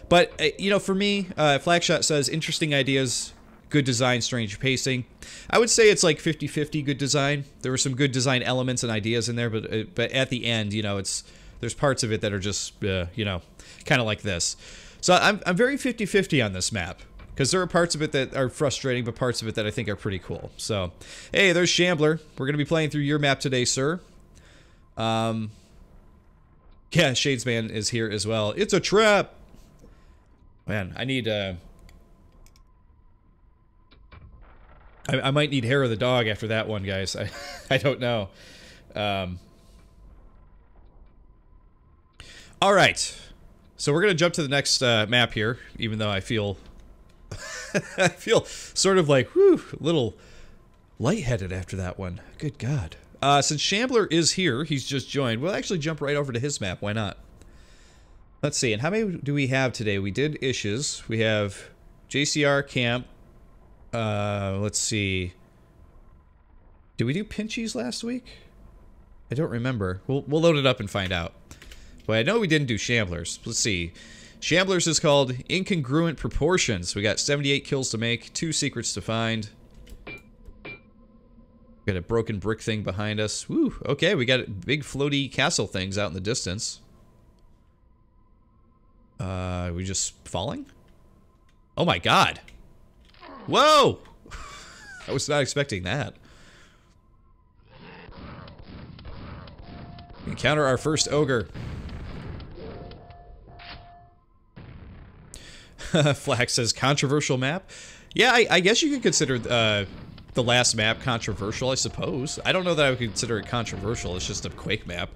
But, you know, for me, Flagshot says, interesting ideas, good design, strange pacing. I would say it's like 50-50 good design. There were some good design elements and ideas in there, but at the end, you know, there's parts of it that are just, you know, kind of like this. So I'm very 50-50 on this map, because there are parts of it that are frustrating, but parts of it that I think are pretty cool. So, hey, there's Shambler. We're going to be playing through your map today, sir. Yeah, Shadesman is here as well. It's a trap! Man, I need, I might need hair of the dog after that one, guys. I don't know. Alright. So we're gonna jump to the next map here, even though I feel... I feel sort of like, whew, a little lightheaded after that one. Good God. Since Shambler is here, he's just joined, we'll actually jump right over to his map. Why not? Let's see, and how many do we have today? We did Ishes. We have JCR Camp. Let's see. Did we do Pinchies last week? I don't remember. We'll load it up and find out. But I know we didn't do Shamblers. Let's see. Shamblers is called Incongruent Proportions. We got 78 kills to make, 2 secrets to find. Got a broken brick thing behind us. Woo, okay, we got big floaty castle things out in the distance. Are we just falling? Oh my God. Whoa! I was not expecting that. Encounter our first ogre. Flax says controversial map. Yeah, I guess you could consider the last map controversial, I suppose. I don't know that I would consider it controversial. It's just a Quake map.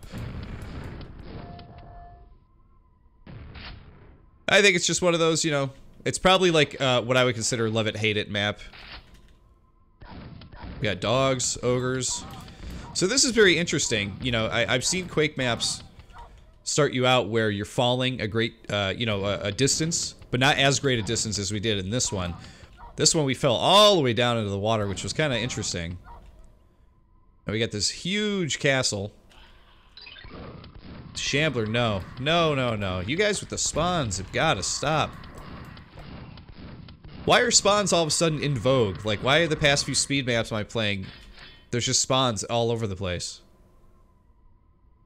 I think it's just one of those, you know, it's probably like what I would consider love it, hate it map. We got dogs, ogres. So this is very interesting. You know, I've seen Quake maps start you out where you're falling a great, you know, a distance, but not as great a distance as we did in this one. This one we fell all the way down into the water, which was kind of interesting. And we got this huge castle. Shambler, no. No, no, no. You guys with the spawns have got to stop. Why are spawns all of a sudden in vogue? Like, why are the past few speed maps am I playing, there's just spawns all over the place?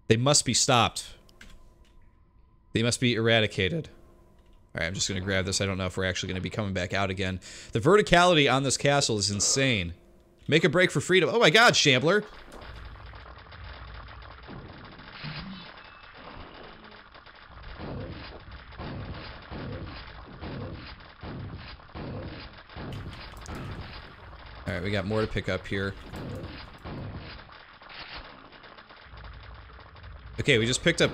They must be stopped. They must be eradicated. Alright, I'm just going to grab this. I don't know if we're actually going to be coming back out again. The verticality on this castle is insane. Make a break for freedom. Oh my God, Shambler! Alright, we got more to pick up here. Okay, we just picked up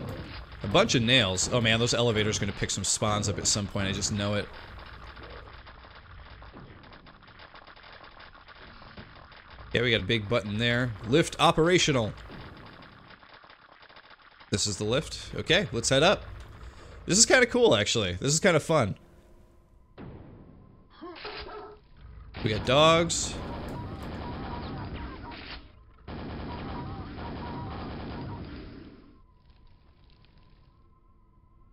a bunch of nails. Oh man, those elevators are going to pick some spawns up at some point. I just know it. Yeah, we got a big button there. Lift operational. This is the lift. Okay, let's head up. This is kind of cool, actually. This is kind of fun. We got dogs.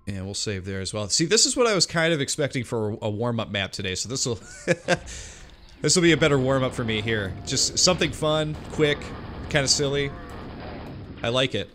And we'll save there as well. See, this is what I was kind of expecting for a warm-up map today, so this will this will be a better warm-up for me here. Just something fun, quick, kind of silly. I like it.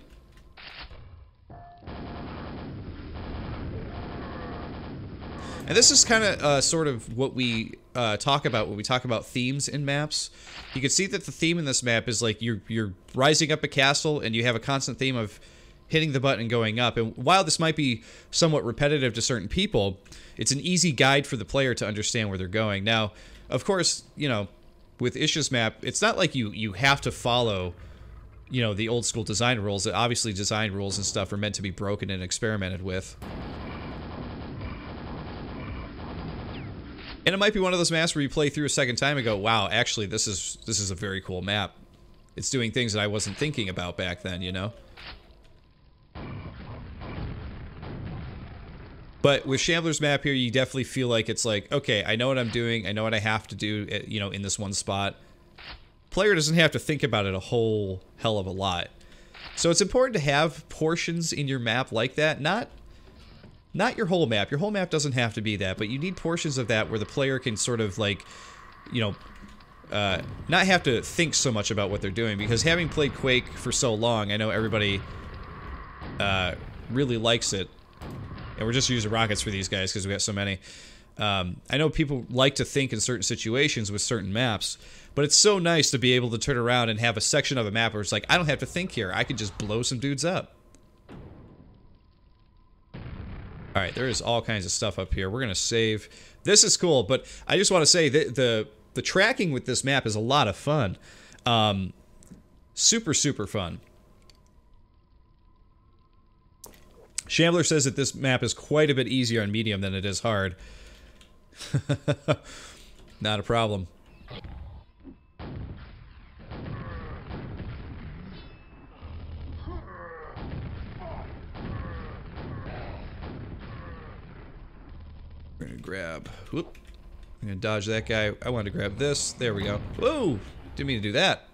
And this is kind of sort of what we talk about when we talk about themes in maps. You can see that the theme in this map is like you're rising up a castle and you have a constant theme of hitting the button and going up. And while this might be somewhat repetitive to certain people, it's an easy guide for the player to understand where they're going. Now, of course, you know, with Ish's map, it's not like you have to follow, you know, the old school design rules. Obviously, design rules and stuff are meant to be broken and experimented with. And it might be one of those maps where you play through a second time and go, wow, actually, this is a very cool map. It's doing things that I wasn't thinking about back then, you know? But with Shambler's map here, you definitely feel like it's like, okay, I know what I'm doing, I know what I have to do, you know, in this one spot. Player doesn't have to think about it a whole hell of a lot. So it's important to have portions in your map like that, not your whole map. Your whole map doesn't have to be that, but you need portions of that where the player can sort of like, you know, not have to think so much about what they're doing, because having played Quake for so long, I know everybody really likes it. And we're just using rockets for these guys because we got so many. I know people like to think in certain situations with certain maps, but it's so nice to be able to turn around and have a section of a map where it's like, I don't have to think here. I can just blow some dudes up. Alright, there is all kinds of stuff up here. We're going to save. This is cool, but I just want to say that the tracking with this map is a lot of fun. Super, super fun. Shambler says that this map is quite a bit easier on medium than it is hard. Not a problem. We're gonna grab, whoop. I'm gonna dodge that guy. I wanted to grab this. There we go. Whoa! Didn't mean to do that.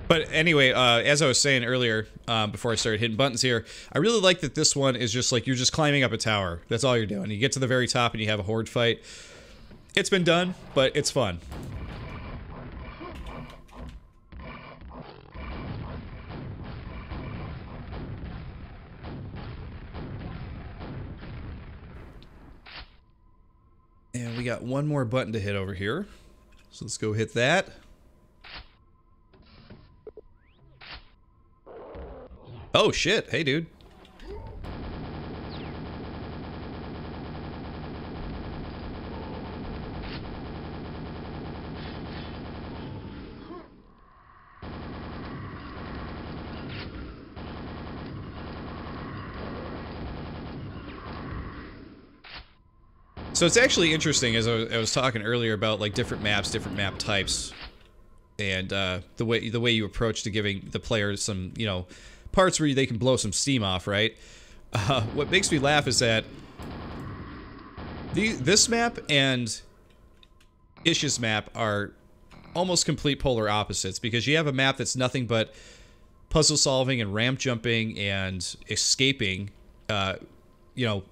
But anyway, as I was saying earlier, before I started hitting buttons here, I really like that this one is just like, you're just climbing up a tower. That's all you're doing. You get to the very top and you have a horde fight. It's been done, but it's fun. And we got one more button to hit over here. So let's go hit that. Oh shit, hey dude. So it's actually interesting, as I was talking earlier about like different maps, different map types, and the way you approach to giving the player some, you know, parts where they can blow some steam off, right? What makes me laugh is that this map and Ish's map are almost complete polar opposites, because you have a map that's nothing but puzzle solving and ramp jumping and escaping, you know,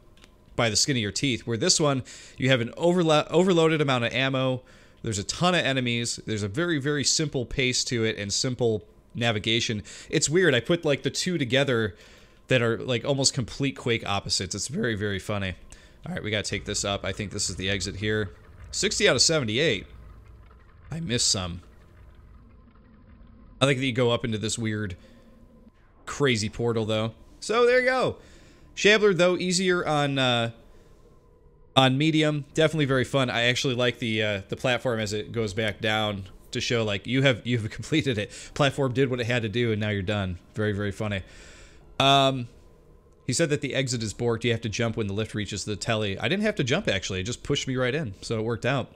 by the skin of your teeth, where this one, you have an overloaded amount of ammo, there's a ton of enemies, there's a very, very simple pace to it and simple navigation. It's weird. I put like the two together that are like almost complete Quake opposites. It's very, very funny. All right, we gotta take this up. I think this is the exit here. 60 out of 78. I missed some. I think that you go up into this weird, crazy portal, though. So there you go. Shambler, though, easier on medium. Definitely very fun. I actually like the platform as it goes back down to show, like, you've completed it. Platform did what it had to do, and now you're done. Very, very funny. He said that the exit is borked. You have to jump when the lift reaches the telly. I didn't have to jump, actually. It just pushed me right in, so it worked out.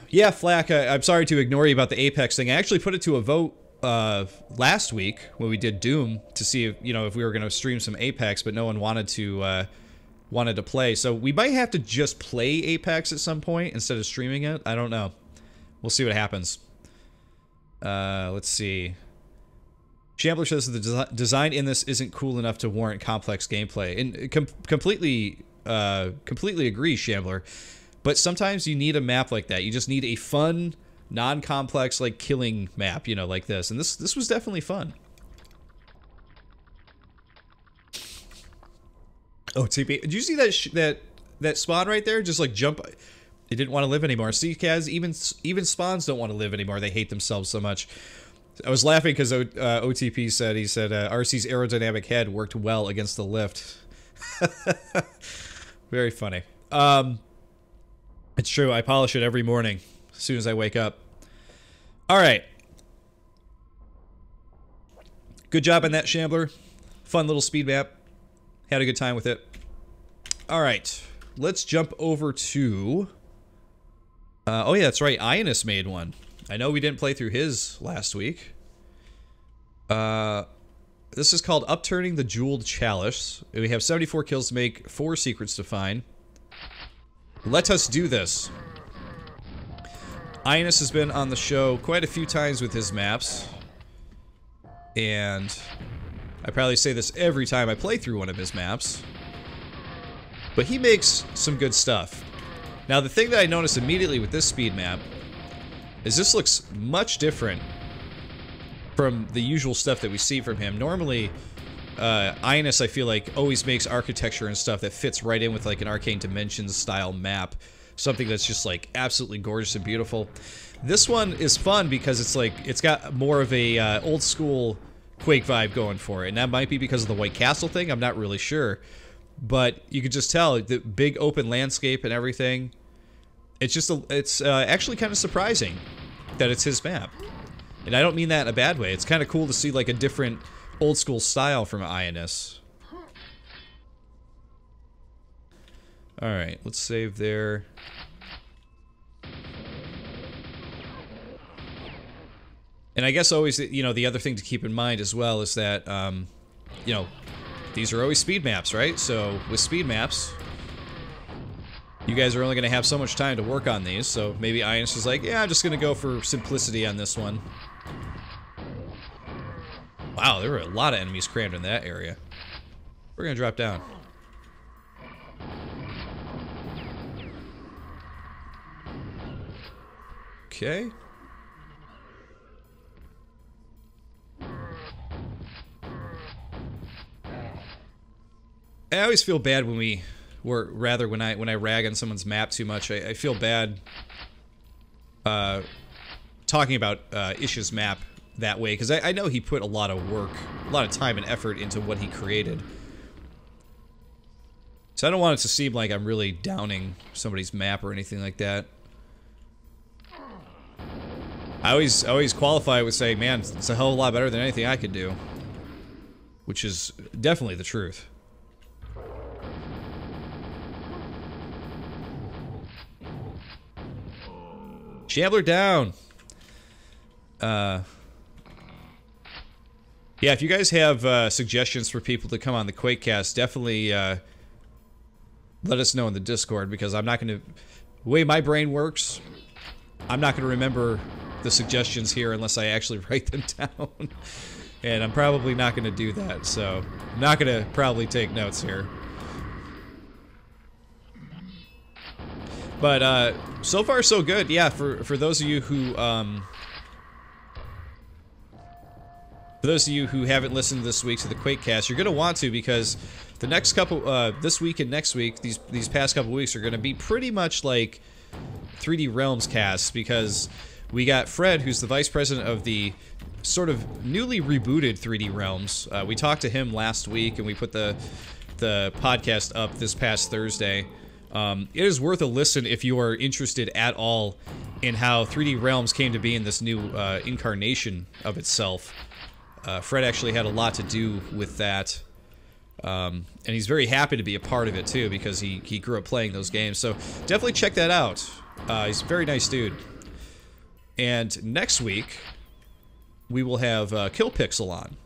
Yeah, Flack, I'm sorry to ignore you about the Apex thing. I actually put it to a vote last week when we did Doom to see if, you know, if we were going to stream some Apex, but no one wanted to play. So we might have to just play Apex at some point instead of streaming it. I don't know. We'll see what happens. Let's see. Shambler says that the design in this isn't cool enough to warrant complex gameplay. And completely agree, Shambler. But sometimes you need a map like that. You just need a fun, non-complex, like, killing map, you know, like this. And this was definitely fun. Oh, TP. Did you see that spawn right there? Just, like, jump. It didn't want to live anymore. See, Kaz, even spawns don't want to live anymore. They hate themselves so much. I was laughing because OTP said, RC's aerodynamic head worked well against the lift. Very funny. It's true. I polish it every morning as soon as I wake up. All right. Good job on that, Shambler. Fun little speed map. Had a good time with it. All right. Let's jump over to... oh, yeah, that's right. Ionis made one. I know we didn't play through his last week. This is called Upturning the Jeweled Chalice. We have 74 kills to make, 4 secrets to find. Let us do this. Ionis has been on the show quite a few times with his maps. And I probably say this every time I play through one of his maps. But he makes some good stuff. Now, the thing that I noticed immediately with this speed map is this looks much different from the usual stuff that we see from him. Normally, Ionis, I feel like, always makes architecture and stuff that fits right in with, like, an Arcane Dimensions style map. Something that's just, like, absolutely gorgeous and beautiful. This one is fun because it's, like, it's got more of a old school Quake vibe going for it. And that might be because of the White Castle thing. I'm not really sure. But you could just tell the big open landscape and everything. It's just, it's actually kind of surprising that it's his map. And I don't mean that in a bad way. It's kind of cool to see, like, a different old school style from Ionis. Alright, let's save there. And I guess always, you know, the other thing to keep in mind as well is that, you know, these are always speed maps, right? So, with speed maps, you guys are only going to have so much time to work on these, so maybe Ionis is like, yeah, I'm just going to go for simplicity on this one. Wow, there were a lot of enemies crammed in that area. We're going to drop down. Okay. I always feel bad when we, or rather when I rag on someone's map too much. I feel bad talking about Ish's map that way, because I know he put a lot of work, a lot of time and effort into what he created. So I don't want it to seem like I'm really downing somebody's map or anything like that. I always qualify with saying, man, it's a hell of a lot better than anything I could do. Which is definitely the truth. Shambler down. Yeah, if you guys have suggestions for people to come on the Quakecast, definitely let us know in the Discord, because I'm not going to... The way my brain works, I'm not going to remember the suggestions here unless I actually write them down. And I'm probably not going to do that, so I'm not going to probably take notes here. But so far so good. Yeah, for those of you who haven't listened this week to the Quakecast, you're going to want to, because the next couple, this week and next week, these past couple weeks are going to be pretty much like 3D Realms casts, because we got Fred, who's the vice president of the sort of newly rebooted 3D Realms. We talked to him last week, and we put the podcast up this past Thursday. It is worth a listen if you are interested at all in how 3D Realms came to be in this new incarnation of itself. Fred actually had a lot to do with that, and he's very happy to be a part of it too, because he grew up playing those games. So definitely check that out. He's a very nice dude. And next week we will have Kill Pixel on,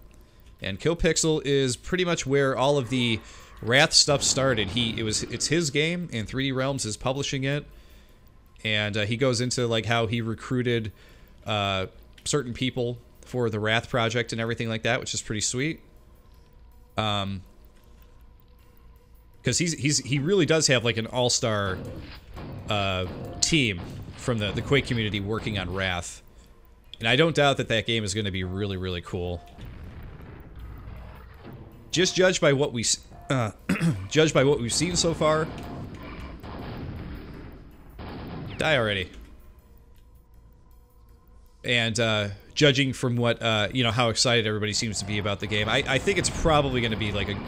and Kill Pixel is pretty much where all of the Wrath stuff started. It's his game, and 3D Realms is publishing it, and he goes into like how he recruited certain people for the Wrath project and everything like that, which is pretty sweet. Because he really does have like an all-star team from the Quake community working on Wrath, and I don't doubt that that game is going to be really, really cool. Just judged by what we've seen so far. Die already. And judging from what you know, how excited everybody seems to be about the game, I think it's probably going to be like a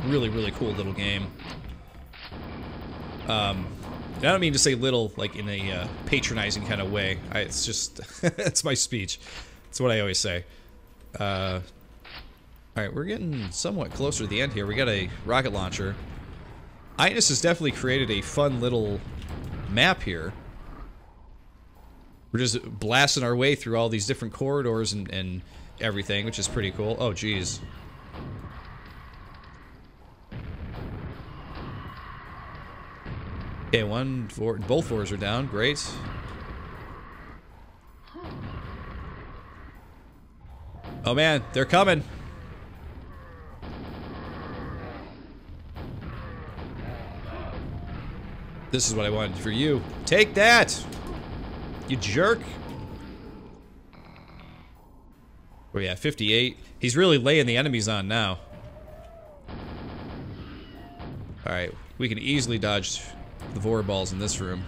really, really cool little game. And I don't mean to say little like in a patronizing kind of way. It's just it's my speech. It's what I always say. Alright, we're getting somewhat closer to the end here. We got a rocket launcher. Ines has definitely created a fun little map here. We're just blasting our way through all these different corridors and everything, which is pretty cool. Oh, geez. Okay, both fours are down. Great. Oh man, they're coming. This is what I wanted for you. Take that! You jerk! Oh yeah, 58. He's really laying the enemies on now. Alright, we can easily dodge the Vor balls in this room.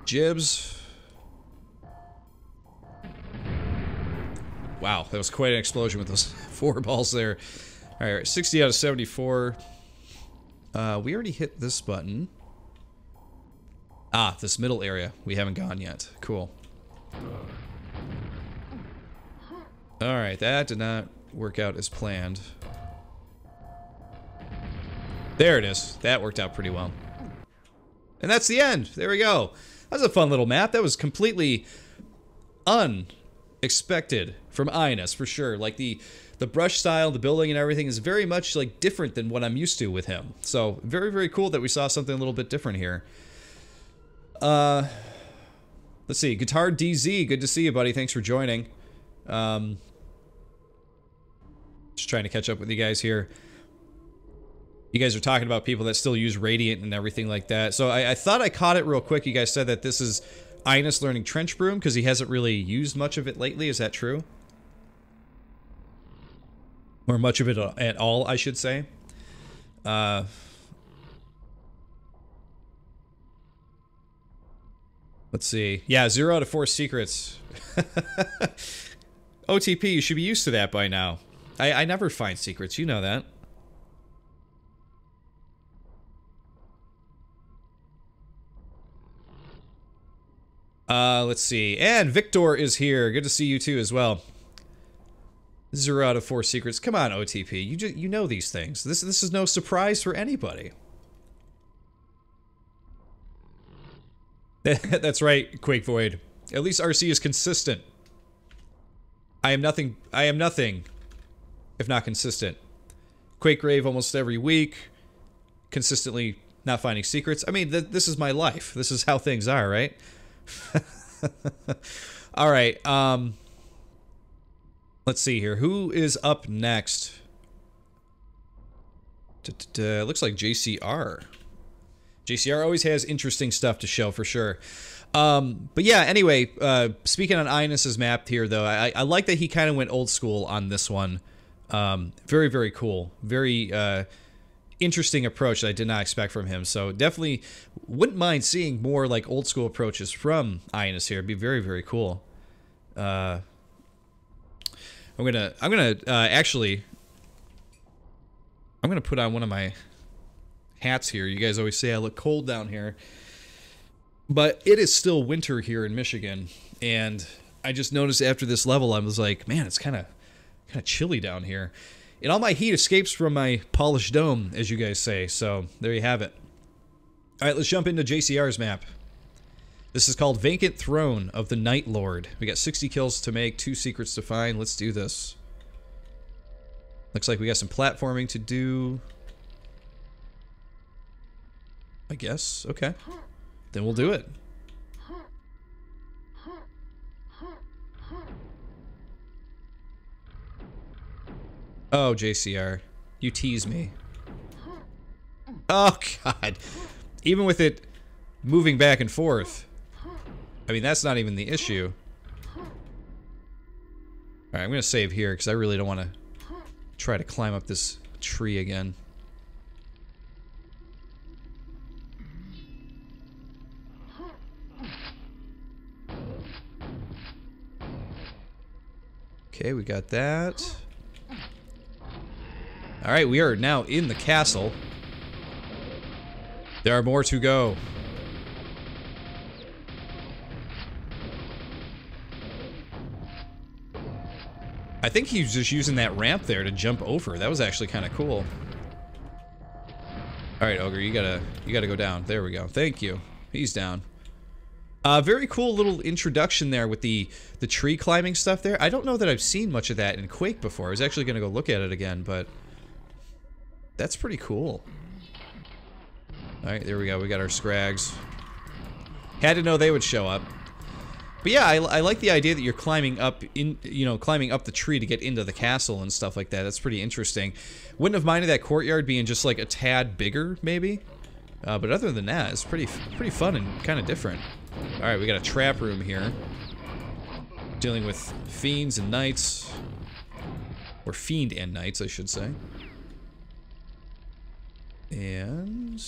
Jibs. Wow, that was quite an explosion with those 4 balls there. Alright, 60 out of 74. We already hit this button. Ah, this middle area. We haven't gone yet. Cool. Alright, that did not work out as planned. There it is. That worked out pretty well. And that's the end. There we go. That was a fun little map. That was completely unexpected from Ines, for sure. Like, the brush style, the building and everything is very much, like, different than what I'm used to with him. So, very, very cool that we saw something a little bit different here. Let's see. Guitar DZ, good to see you, buddy. Thanks for joining. Just trying to catch up with you guys here. You guys are talking about people that still use Radiant and everything like that. So I thought I caught it real quick. You guys said that this is Ines learning Trench Broom because he hasn't really used much of it lately. Is that true? Or much of it at all, I should say. Let's see. Yeah, 0 out of 4 secrets. OTP, you should be used to that by now. I never find secrets, you know that. Let's see. And Victor is here. Good to see you too as well. 0 out of 4 secrets. Come on, OTP. You know these things. This is no surprise for anybody. That's right, Quake Void. At least RC is consistent. I am nothing if not consistent. Quakegrave almost every week. Consistently not finding secrets. I mean, this is my life. This is how things are, right? Alright, let's see here. Who is up next? Looks like JCR. JCR always has interesting stuff to show, for sure. But yeah, anyway, speaking on Ionis's map here, though, I like that he kind of went old school on this one. Very, very cool. Very interesting approach that I did not expect from him. So definitely wouldn't mind seeing more like old school approaches from Ionis here. It'd be very, very cool. I'm gonna put on one of my hats here. You guys always say I look cold down here, but it is still winter here in Michigan, and I just noticed after this level, I was like, man, it's kind of chilly down here. And all my heat escapes from my polished dome, as you guys say, so there you have it. All right, let's jump into JCR's map. This is called Vacant Throne of the Night Lord. We got 60 kills to make, 2 secrets to find. Let's do this. Looks like we got some platforming to do. I guess. Okay. Then we'll do it. Oh, JCR. You tease me. Oh, God. Even with it moving back and forth. I mean, that's not even the issue. Alright, I'm going to save here because I really don't want to try to climb up this tree again. Okay, we got that. Alright, we are now in the castle. There are more to go. I think he's just using that ramp there to jump over. That was actually kind of cool. Alright, Ogre, you gotta go down. There we go. Thank you. He's down. Very cool little introduction there with the tree climbing stuff there. I don't know that I've seen much of that in Quake before. I was actually gonna go look at it again, but that's pretty cool. Alright, there we go. We got our scrags. Had to know they would show up. But yeah, I like the idea that you're climbing up climbing up the tree to get into the castle and stuff like that. That's pretty interesting. Wouldn't have minded that courtyard being just like a tad bigger, maybe. But other than that, it's pretty fun and kind of different. Alright, we got a trap room here. Dealing with fiends and knights. Or fiend and knights, I should say. And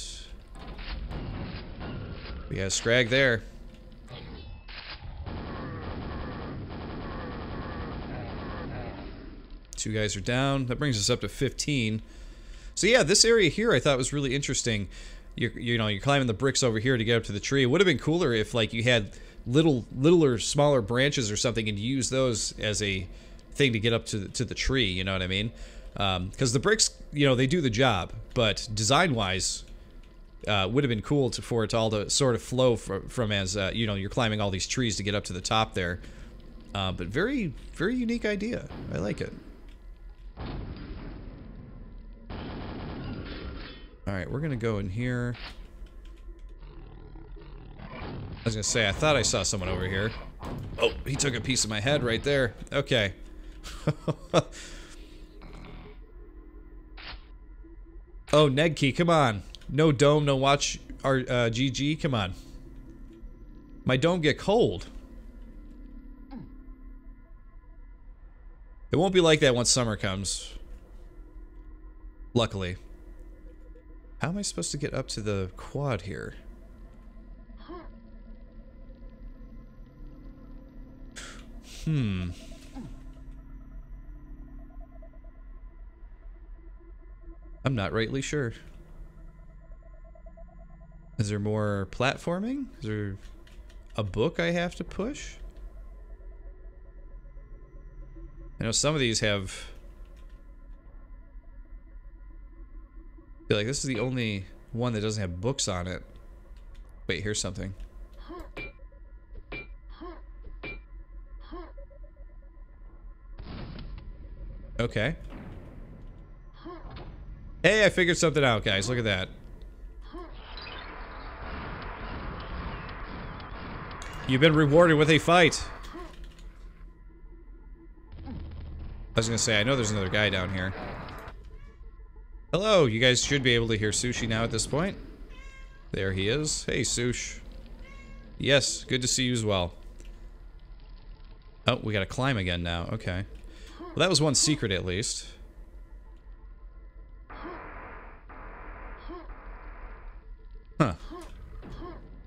we got a scrag there. Two guys are down. That brings us up to 15. So yeah, this area here I thought was really interesting. You're climbing the bricks over here to get up to the tree. It would have been cooler if like you had littler, smaller branches or something and you use those as a thing to get up to the tree. You know what I mean? Because the bricks, they do the job, but design-wise, would have been cool for it all to sort of flow from as you're climbing all these trees to get up to the top there. But very, very unique idea. I like it. Alright, we're gonna go in here. I was gonna say, I thought I saw someone over here. Oh, he took a piece of my head right there. Okay. Oh, Negkey, come on. No dome, no watch our GG, come on. My dome get cold. It won't be like that once summer comes. Luckily. How am I supposed to get up to the quad here? I'm not rightly sure. Is there more platforming? Is there a book I have to push? I know some of these have... I feel like this is the only one that doesn't have books on it. Wait, here's something. Okay. Hey, I figured something out, guys. Look at that. You've been rewarded with a fight. I was gonna say, I know there's another guy down here. Hello, you guys should be able to hear Sushi now at this point. There he is. Hey, Sush. Yes, good to see you as well. Oh, we gotta climb again now. Okay. Well, that was one secret at least. Huh.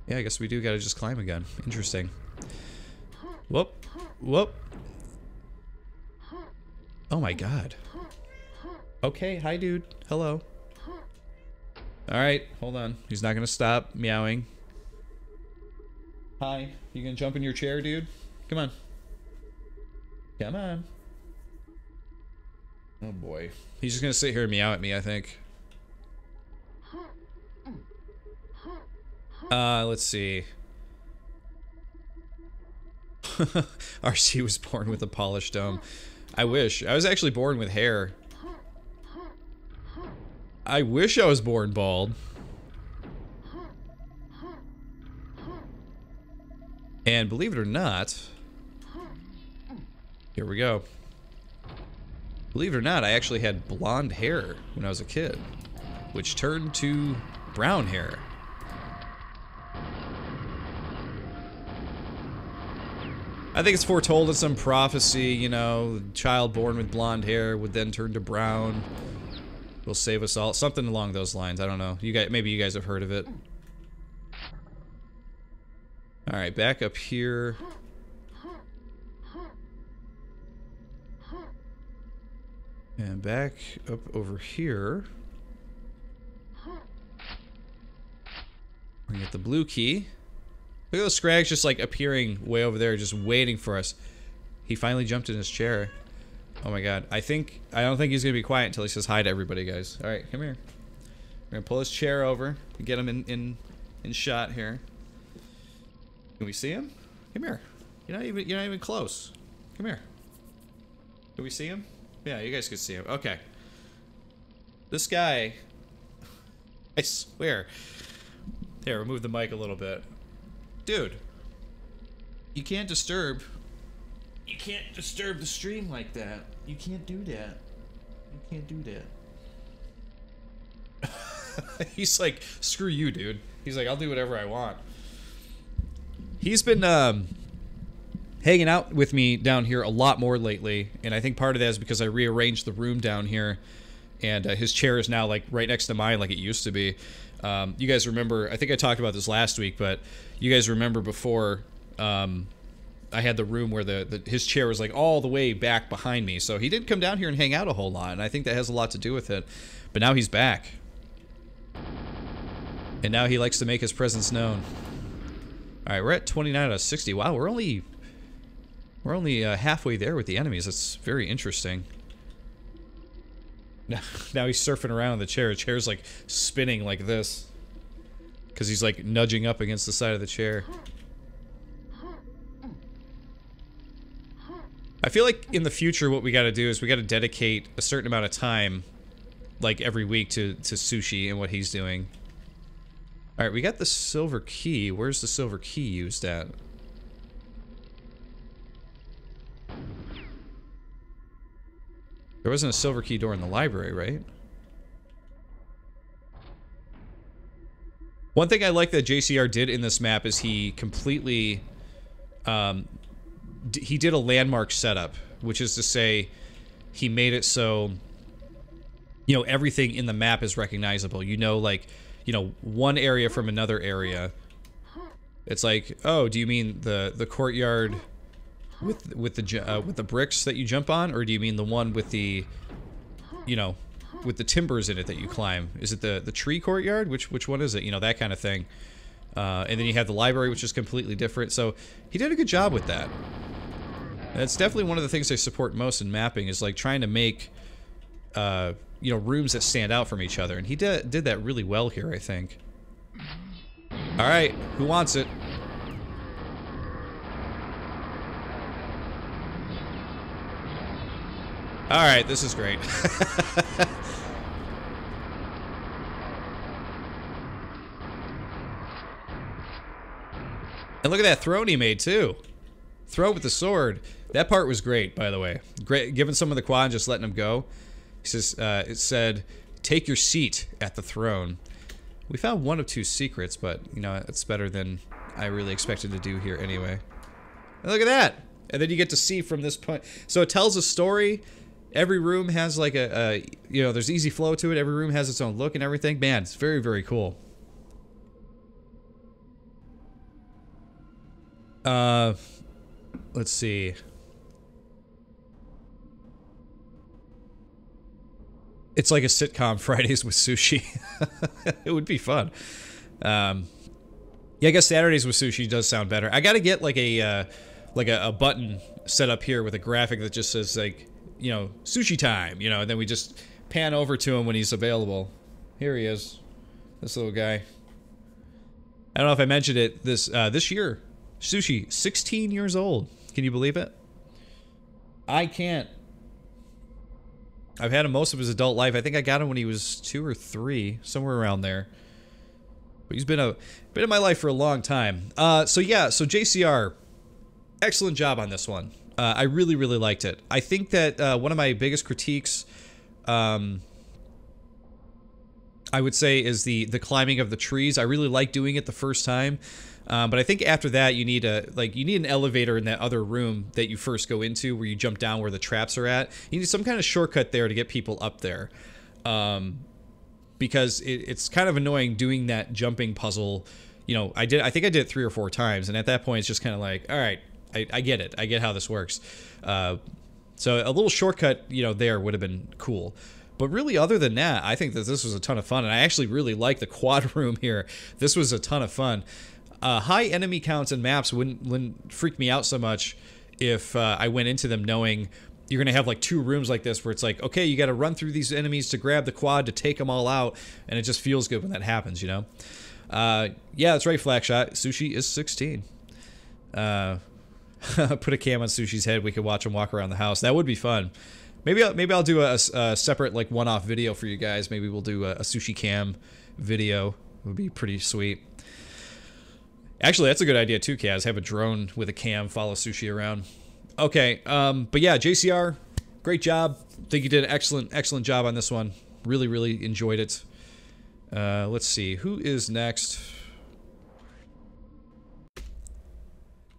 Yeah, I guess we do gotta just climb again. Interesting. Whoop. Whoop. Oh my god. Okay, hi dude. Hello. Alright, hold on. He's not gonna stop meowing. Hi. You gonna jump in your chair, dude? Come on. Come on. Oh boy. He's just gonna sit here and meow at me, I think. Let's see. RC was born with a polished dome. I wish. I was actually born with hair. I wish I was born bald. And believe it or not, here we go. Believe it or not, I actually had blonde hair when I was a kid, which turned to brown hair. I think it's foretold in some prophecy, you know, child born with blonde hair would then turn to brown. Will save us all. Something along those lines. I don't know. You guys, maybe you guys have heard of it. All right, back up here. And back up over here. We get the blue key. Look at those scrags just like appearing way over there, just waiting for us. He finally jumped in his chair. Oh my god. I don't think he's gonna be quiet until he says hi to everybody, guys. Alright, come here. We're gonna pull his chair over and get him in shot here. Can we see him? Come here. You're not even close. Come here. Can we see him? Yeah, you guys can see him. Okay. This guy, I swear. Here, remove the mic a little bit. Dude, you can't disturb the stream like that. You can't do that. You can't do that. He's like, screw you, dude. He's like, I'll do whatever I want. He's been hanging out with me down here a lot more lately, and I think part of that is because I rearranged the room down here, and his chair is now like right next to mine like it used to be. You guys remember, I think I talked about this last week, but you guys remember before I had the room where his chair was like all the way back behind me, so he did come down here and hang out a whole lot, and I think that has a lot to do with it. But now he's back. And now he likes to make his presence known. Alright, we're at 29 out of 60. Wow, we're only halfway there with the enemies. That's very interesting. Now he's surfing around in the chair. The chair's like spinning like this. Because he's like nudging up against the side of the chair. I feel like in the future what we gotta do is we gotta dedicate a certain amount of time, like every week, to Sushi and what he's doing. Alright, we got the silver key. Where's the silver key used at? There wasn't a silver key door in the library, right? One thing I like that JCR did in this map is he completely, he did a landmark setup, which is to say, he made it so, you know, everything in the map is recognizable. You know, like, you know, one area from another area. It's like, oh, do you mean the courtyard with the bricks that you jump on, or do you mean the one with the, you know, with the timbers in it that you climb? Is it the tree courtyard? Which one is it? You know, that kind of thing. And then you have the library, which is completely different. So he did a good job with that. And it's definitely one of the things I support most in mapping, is like trying to make you know, rooms that stand out from each other, and he did that really well here, I think. All right, who wants it? All right, this is great. And look at that throne he made too. Throw with the sword. That part was great, by the way. Great, giving some of the quad and just letting him go. He says, it said, take your seat at the throne. We found one of two secrets, but, you know, it's better than I really expected to do here anyway. And look at that! And then you get to see from this point. So it tells a story. Every room has like a you know, there's easy flow to it. Every room has its own look and everything. Man, it's very, very cool. Let's see. It's like a sitcom, Fridays with sushi. It would be fun. Yeah, I guess Saturdays with sushi does sound better. I gotta get like a button set up here with a graphic that just says like, you know, sushi time, you know, and then we just pan over to him when he's available. Here he is. This little guy. I don't know if I mentioned it this year. Sushi, 16 years old. Can you believe it? I can't. I've had him most of his adult life. I think I got him when he was 2 or 3, somewhere around there. But he's been in my life for a long time. So yeah, so JCR, excellent job on this one. I really, really liked it. I think that one of my biggest critiques, I would say, is the climbing of the trees. I really like doing it the first time. But I think after that you need an elevator in that other room that you first go into where you jump down where the traps are at. You need some kind of shortcut there to get people up there. Because it's kind of annoying doing that jumping puzzle. You know, I think I did it 3 or 4 times, and at that point it's just kind of like, all right, I get it. I get how this works. So a little shortcut, you know, there would have been cool. But really, other than that, I think that this was a ton of fun, and I actually really like the quad room here. This was a ton of fun. High enemy counts and maps wouldn't freak me out so much if I went into them knowing you're going to have like 2 rooms like this where it's like, okay, you got to run through these enemies to grab the quad to take them all out, and it just feels good when that happens, you know? Yeah, that's right, Flakshot. Sushi is 16. Put a cam on Sushi's head. We could watch him walk around the house. That would be fun. Maybe I'll do a separate like one-off video for you guys. Maybe we'll do a sushi cam video. It would be pretty sweet. Actually, that's a good idea too, Kaz. Have a drone with a cam follow Sushi around. Okay, but yeah, JCR, great job. Think you did an excellent job on this one. Really, really enjoyed it. Let's see, who is next?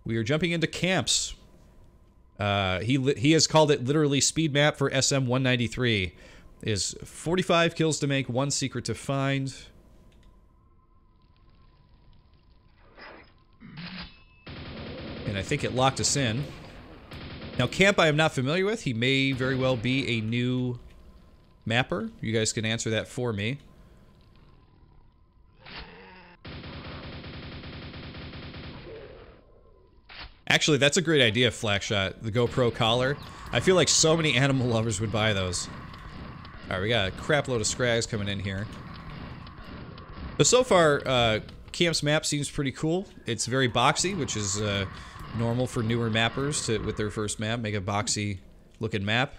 We are jumping into camps. He has called it literally speed map for SM193. Is 45 kills to make, 1 secret to find. And I think it locked us in. Now, camp I am not familiar with. He may very well be a new mapper. You guys can answer that for me. Actually, that's a great idea, Flakshot. The GoPro collar. I feel like so many animal lovers would buy those. Alright, we got a crap load of scrags coming in here. But so far, Camp's map seems pretty cool. It's very boxy, which is normal for newer mappers to, with their first map, make a boxy looking map.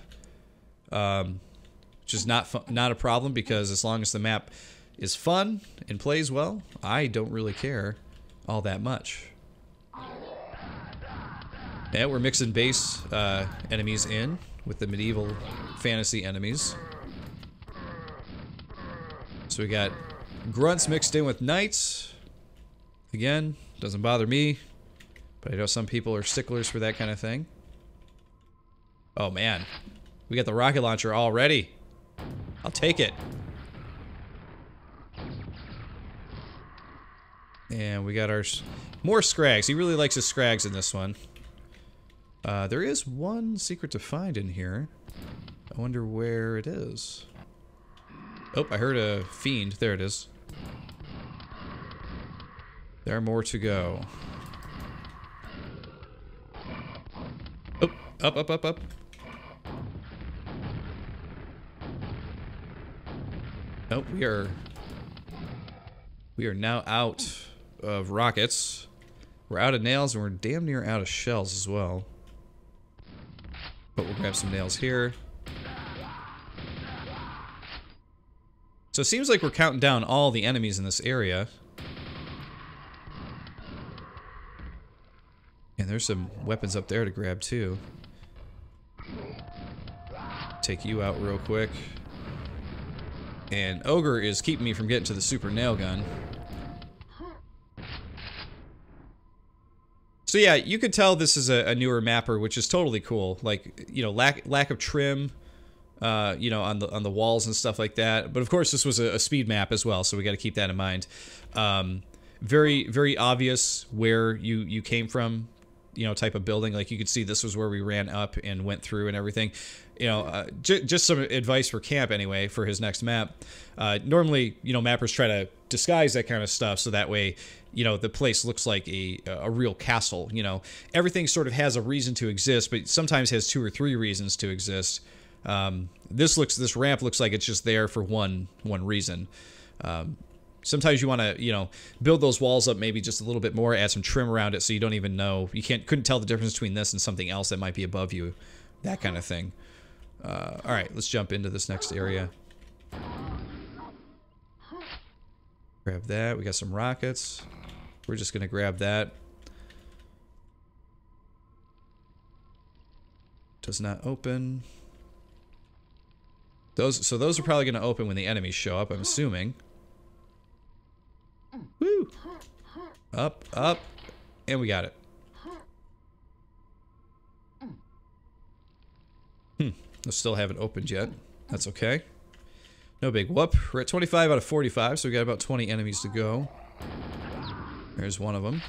Which is not a problem, because as long as the map is fun and plays well, I don't really care all that much. Yeah, we're mixing base enemies in with the medieval fantasy enemies. So we got grunts mixed in with knights. Again, doesn't bother me, but I know some people are sticklers for that kind of thing. Oh man, we got the rocket launcher already. I'll take it. And we got our more scrags. He really likes his scrags in this one. There is one secret to find in here. I wonder where it is. Oh, I heard a fiend. There it is. There are more to go. Oh, up. Oh, we are now out of rockets. We're out of nails, and we're damn near out of shells as well. But we'll grab some nails here. So it seems like we're counting down all the enemies in this area. And there's some weapons up there to grab too. Take you out real quick. And Ogre is keeping me from getting to the super nail gun. So yeah, you could tell this is a newer mapper, which is totally cool. Like, you know, lack of trim, you know, on the walls and stuff like that. But of course, this was a speed map as well, so we got to keep that in mind. Very obvious where you came from, you know, type of building. Like you could see this was where we ran up and went through and everything. You know, just some advice for Camp anyway for his next map. Normally, you know, mappers try to disguise that kind of stuff so that way, you know, the place looks like a real castle. You know, everything sort of has a reason to exist, but sometimes has 2 or 3 reasons to exist. This ramp looks like it's just there for one reason. Sometimes you want to, you know, build those walls up maybe just a little bit more, add some trim around it so you don't even know, couldn't tell the difference between this and something else that might be above you, that kind of thing. All right, let's jump into this next area. Grab that. We got some rockets. We're just gonna grab that. Does not open. Those are probably gonna open when the enemies show up, I'm assuming. Woo! Up, and we got it. I still haven't opened yet. That's okay. No big whoop. We're at 25 out of 45, so we got about 20 enemies to go. There's one of them.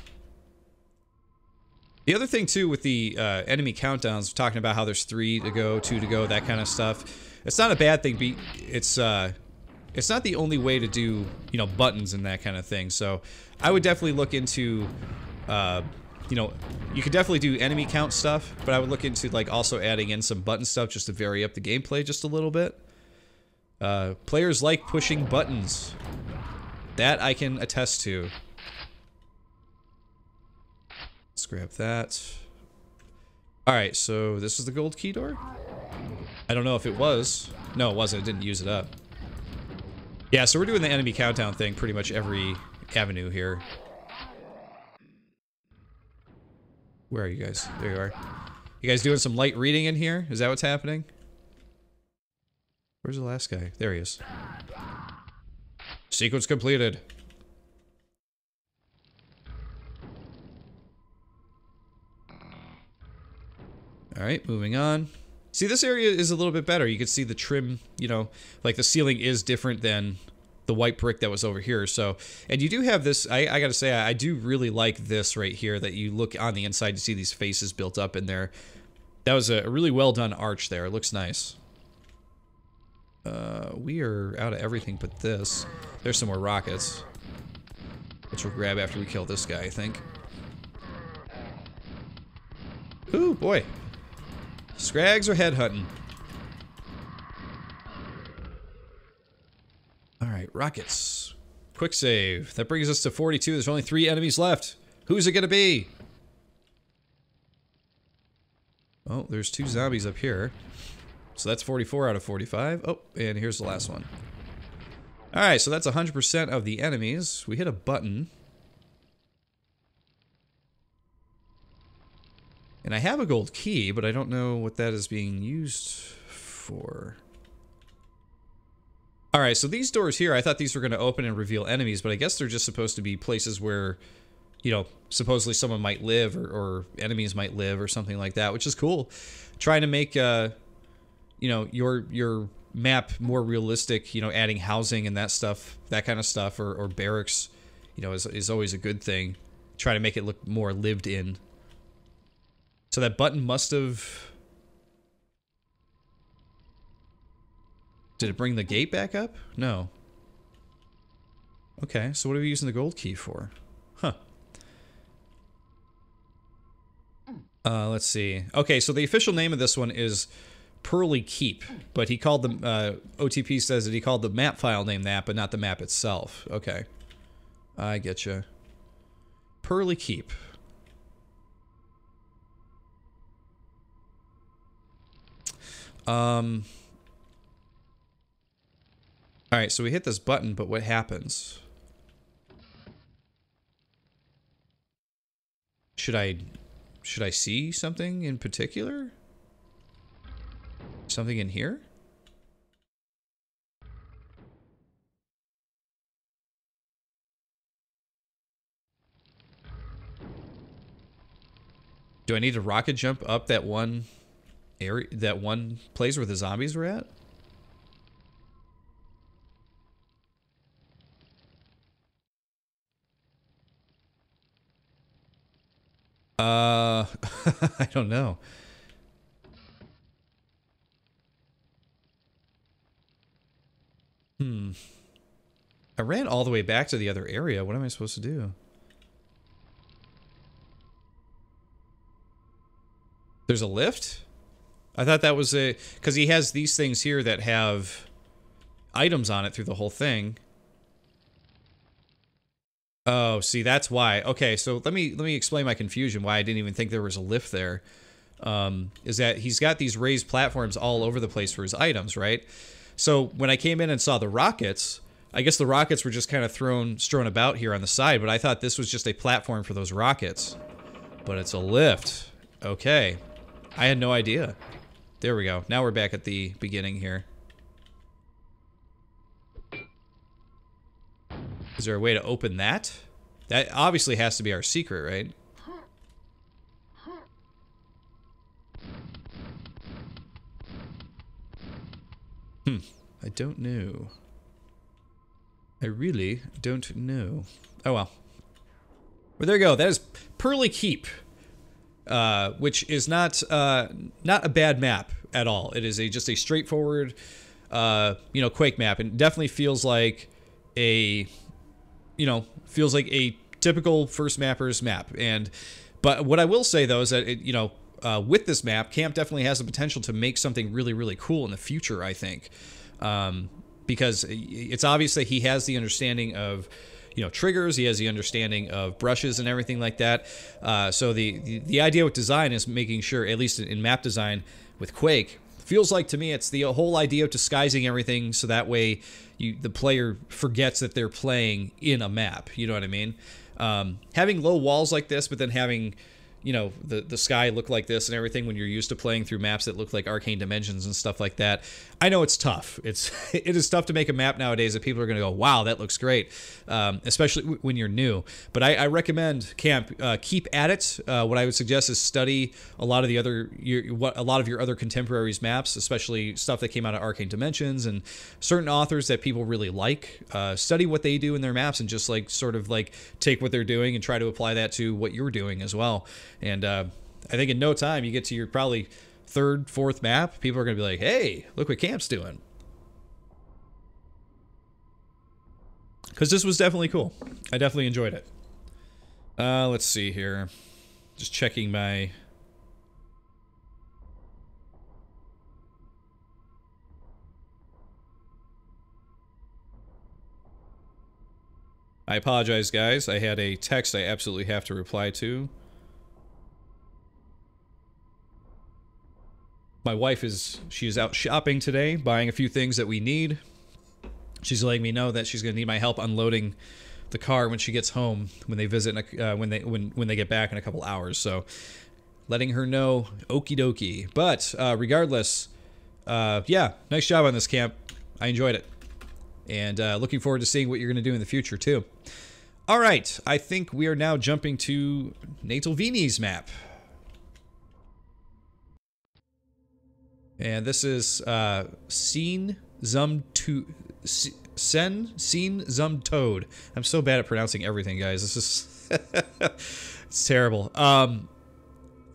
The other thing, too, with the enemy countdowns, talking about how there's 3 to go, 2 to go, that kind of stuff. It's not a bad thing. It's not the only way to do, you know, buttons and that kind of thing. So I would definitely look into, you know, you could definitely do enemy count stuff, but I would look into, like, also adding in some button stuff just to vary up the gameplay just a little bit. Players like pushing buttons. That I can attest to. Let's grab that. Alright, so this is the gold key door? I don't know if it was. No, it wasn't. It didn't use it up. Yeah, so we're doing the enemy countdown thing pretty much every avenue here. Where are you guys? There you are. You guys doing some light reading in here? Is that what's happening? Where's the last guy? There he is. Sequence completed. Alright, moving on. See, this area is a little bit better. You can see the trim, you know, like the ceiling is different than the white brick that was over here. So, and you do have this, I gotta say, I do really like this right here, that you look on the inside to see these faces built up in there. That was a really well done arch there. It looks nice. We are out of everything but this. There's some more rockets, which we'll grab after we kill this guy, I think. Ooh, boy. Scrags are headhunting. Alright, rockets. Quick save. That brings us to 42. There's only 3 enemies left. Who's it gonna be? Oh, there's 2 zombies up here. So that's 44 out of 45. Oh, and here's the last one. Alright, so that's 100% of the enemies. We hit a button. And I have a gold key, but I don't know what that is being used for. Alright, so these doors here, I thought these were going to open and reveal enemies, but I guess they're just supposed to be places where, you know, supposedly someone might live, or enemies might live, or something like that, which is cool. Trying to make, you know, your map more realistic, you know, adding housing and that stuff, that kind of stuff, or barracks, you know, is always a good thing. Try to make it look more lived in. So that button must have... Did it bring the gate back up? No. Okay, so what are we using the gold key for? Huh. Let's see. Okay, so the official name of this one is Pearly Keep, but he called the... OTP says that he called the map file name that, but not the map itself. Okay. I get you. Pearly Keep. Alright, so we hit this button, but what happens? Should I see something in particular? Something in here? Do I need to rocket jump up that one area, that one place where the zombies were at? I don't know. I ran all the way back to the other area. What am I supposed to do? There's a lift? I thought that was a... Because he has these things here that have items on it through the whole thing. Oh, see, that's why. Okay, so let me explain my confusion, why I didn't even think there was a lift there. Is that he's got these raised platforms all over the place for his items, right? So when I came in and saw the rockets, I guess the rockets were just kind of strewn about here on the side, but I thought this was just a platform for those rockets. But it's a lift. Okay. I had no idea. There we go. Now we're back at the beginning here. Is there a way to open that? That obviously has to be our secret, right? I don't know. I really don't know. Oh well. But there you go. That is Pearly Keep, which is not a bad map at all. It is just a straightforward, you know, Quake map, and definitely feels like a, you know, typical first mapper's map. But what I will say though is that it, you know, with this map, Camp definitely has the potential to make something really, really cool in the future, I think. Because it's obvious that he has the understanding of, you know, triggers, he has the understanding of brushes and everything like that. So the idea with design is making sure, at least in map design with Quake, feels like to me it's the whole idea of disguising everything so that way the player forgets that they're playing in a map. You know what I mean? Having low walls like this, but then having, you know, the sky look like this and everything when you're used to playing through maps that look like arcane dimensions and stuff like that. I know it's tough. It is tough to make a map nowadays that people are going to go, wow, that looks great, especially when you're new. But I recommend Camp, keep at it. What I would suggest is study a lot of the other your other contemporaries maps, especially stuff that came out of Arcane Dimensions and certain authors that people really like. Study what they do in their maps and just like sort of like take what they're doing and try to apply that to what you're doing as well. And I think in no time you get to your probably third, fourth map, people are going to be like, hey, look what Camp's doing. Because this was definitely cool. I definitely enjoyed it. Let's see here. Just checking my... I apologize, guys. I had a text I absolutely have to reply to. My wife she's out shopping today, buying a few things that we need. She's letting me know that she's going to need my help unloading the car when she gets home, when they visit, when they get back in a couple hours. So, letting her know, okie dokie. But regardless, yeah, nice job on this, Camp. I enjoyed it, and looking forward to seeing what you're going to do in the future too. All right, I think we are now jumping to Natal Vini's map. And this is Scene Zum Toad. I'm so bad at pronouncing everything, guys. This is it's terrible.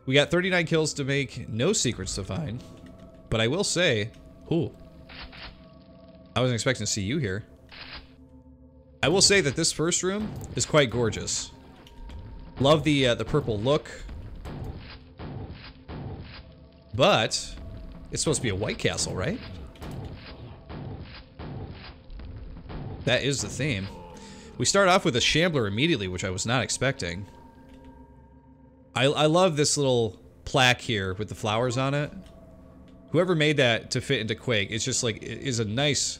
We got 39 kills to make, no secrets to find. But I will say, ooh, I wasn't expecting to see you here. I will say that this first room is quite gorgeous. Love the purple look. But it's supposed to be a White Castle, right? That is the theme. We start off with a Shambler immediately, which I was not expecting. I love this little plaque here with the flowers on it. Whoever made that to fit into Quake, it's just like, it is a nice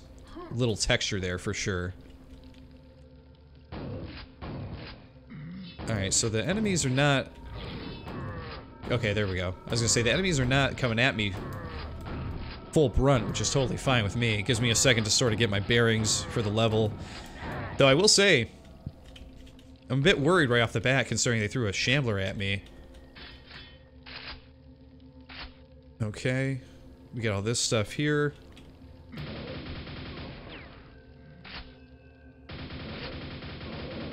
little texture there for sure. Alright, so the enemies are not... Okay, there we go. I was gonna say, the enemies are not coming at me full brunt, which is totally fine with me. It gives me a second to sort of get my bearings for the level. Though I will say, I'm a bit worried right off the bat, considering they threw a Shambler at me. Okay. We got all this stuff here.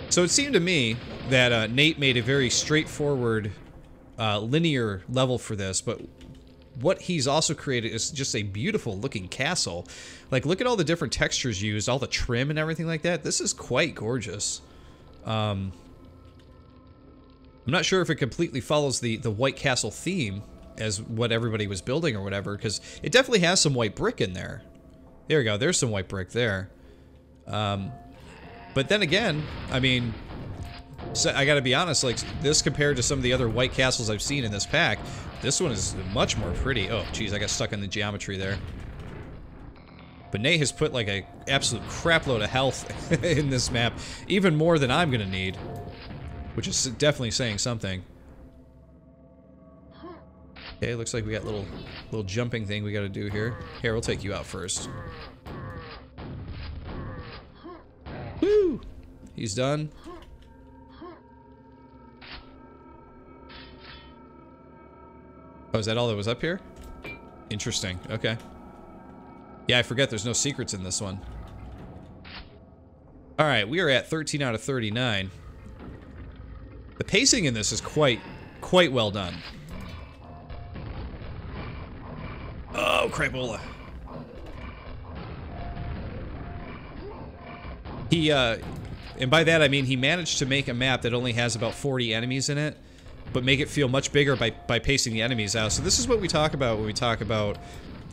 So it seemed to me that Nate made a very straightforward, linear level for this, but what he's also created is just a beautiful looking castle. Like, look at all the different textures used, all the trim and everything like that. This is quite gorgeous. I'm not sure if it completely follows the White Castle theme as what everybody was building or whatever, because it definitely has some white brick in there. There we go, there's some white brick there. But then again, I mean, so I gotta be honest, like, this compared to some of the other white castles I've seen in this pack, this one is much more pretty. Oh, geez, I got stuck in the geometry there. But Nate has put, like, a absolute crap load of health in this map, even more than I'm gonna need. Which is definitely saying something. Okay, looks like we got little jumping thing we gotta do here. Here, we'll take you out first. Woo! He's done. Oh, is that all that was up here? Interesting. Okay. Yeah, I forget there's no secrets in this one. Alright, we are at 13 out of 39. The pacing in this is quite well done. Oh, crapola. He, and by that I mean he managed to make a map that only has about 40 enemies in it, but make it feel much bigger by pacing the enemies out. So this is what we talk about when we talk about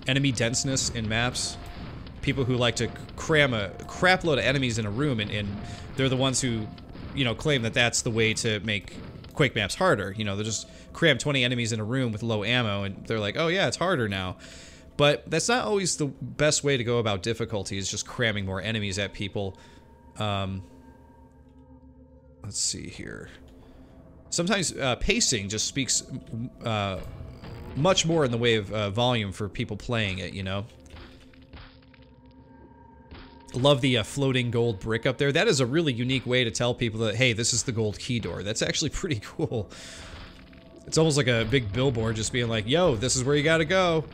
enemy denseness in maps. People who like to cram a crap load of enemies in a room, and they're the ones who, you know, claim that that's the way to make Quake maps harder. You know, they just cram 20 enemies in a room with low ammo, and they're like, oh yeah, it's harder now. But that's not always the best way to go about difficulty, is just cramming more enemies at people. Let's see here. Sometimes pacing just speaks much more in the way of volume for people playing it, you know? Love the floating gold brick up there. That is a really unique way to tell people that, hey, this is the gold key door. That's actually pretty cool. It's almost like a big billboard just being like, yo, this is where you gotta go.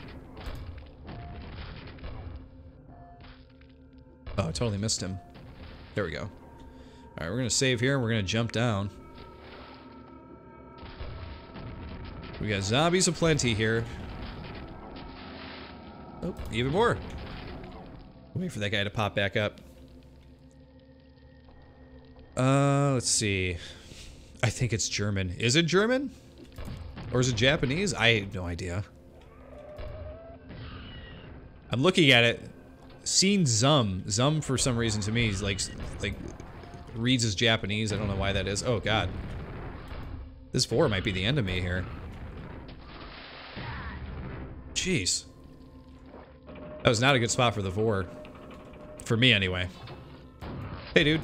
Oh, I totally missed him. There we go. Alright, we're gonna save here and we're gonna jump down. We got zombies aplenty here. Oh, even more. Wait for that guy to pop back up. Let's see. I think it's German. Is it German? Or is it Japanese? I have no idea. I'm looking at it. Seen Zum. Zum, for some reason, to me, is like reads as Japanese. I don't know why that is. Oh, God. This 4 might be the end of me here. Jeez. That was not a good spot for the 4. For me, anyway. Hey, dude.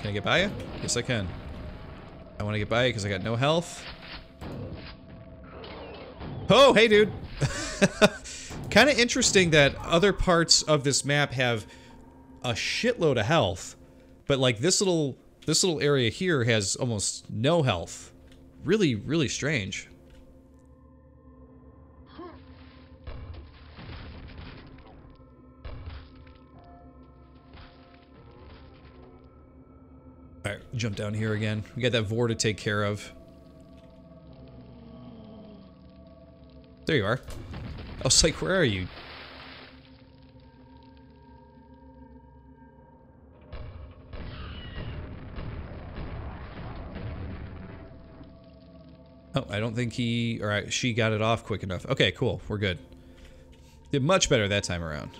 Can I get by you? Yes, I can. I want to get by you because I got no health. Oh, hey, dude. Kind of interesting that other parts of this map have a shitload of health, but like this little area here has almost no health. Really, really strange. Alright, jump down here again. We got that Vor to take care of. There you are. I was like, where are you? Oh, I don't think he, or she got it off quick enough. Okay, cool. We're good. Did much better that time around.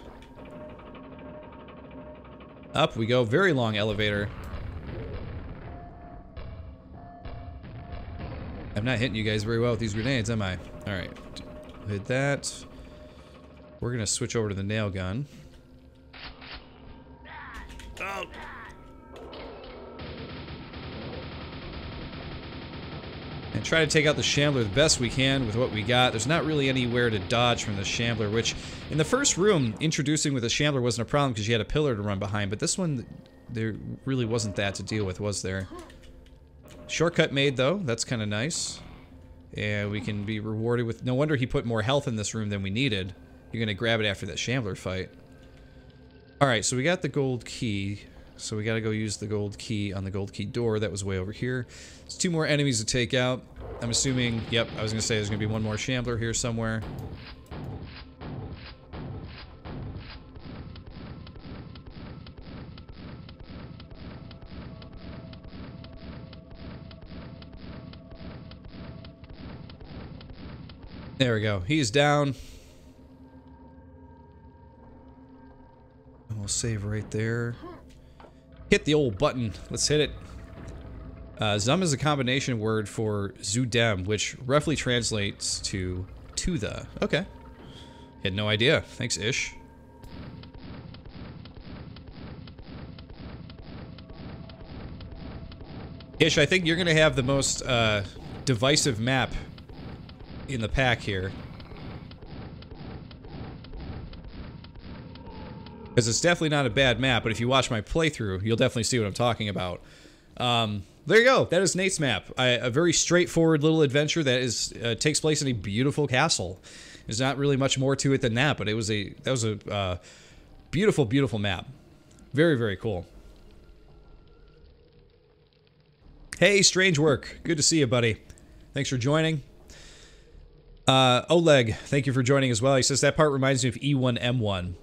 Up we go. Very long elevator. I'm not hitting you guys very well with these grenades, am I? Alright. Hit that. We're gonna switch over to the nail gun. Oh! And try to take out the Shambler the best we can with what we got. There's not really anywhere to dodge from the Shambler, which in the first room, introducing with the Shambler wasn't a problem because you had a pillar to run behind, but this one, there really wasn't that to deal with, was there? Shortcut made, though. That's kind of nice. And we can be rewarded with... No wonder he put more health in this room than we needed. You're going to grab it after that Shambler fight. Alright, so we got the gold key. So we got to go use the gold key on the gold key door. That was way over here. There's 2 more enemies to take out. I'm assuming... Yep, I was going to say there's going to be 1 more Shambler here somewhere. There we go. He's down. And we'll save right there. Hit the old button. Let's hit it. Zum is a combination word for Zudem, which roughly translates to the. Okay. Had no idea. Thanks, Ish. Ish, I think you're going to have the most divisive map in the pack here. Because it's definitely not a bad map, but if you watch my playthrough, you'll definitely see what I'm talking about. There you go. That is Nate's map. A very straightforward little adventure that is takes place in a beautiful castle. There's not really much more to it than that, but that was a beautiful, beautiful map. Very, very cool. Hey, Strange Work. Good to see you, buddy. Thanks for joining. Oleg, thank you for joining as well. He says, that part reminds me of E1M1.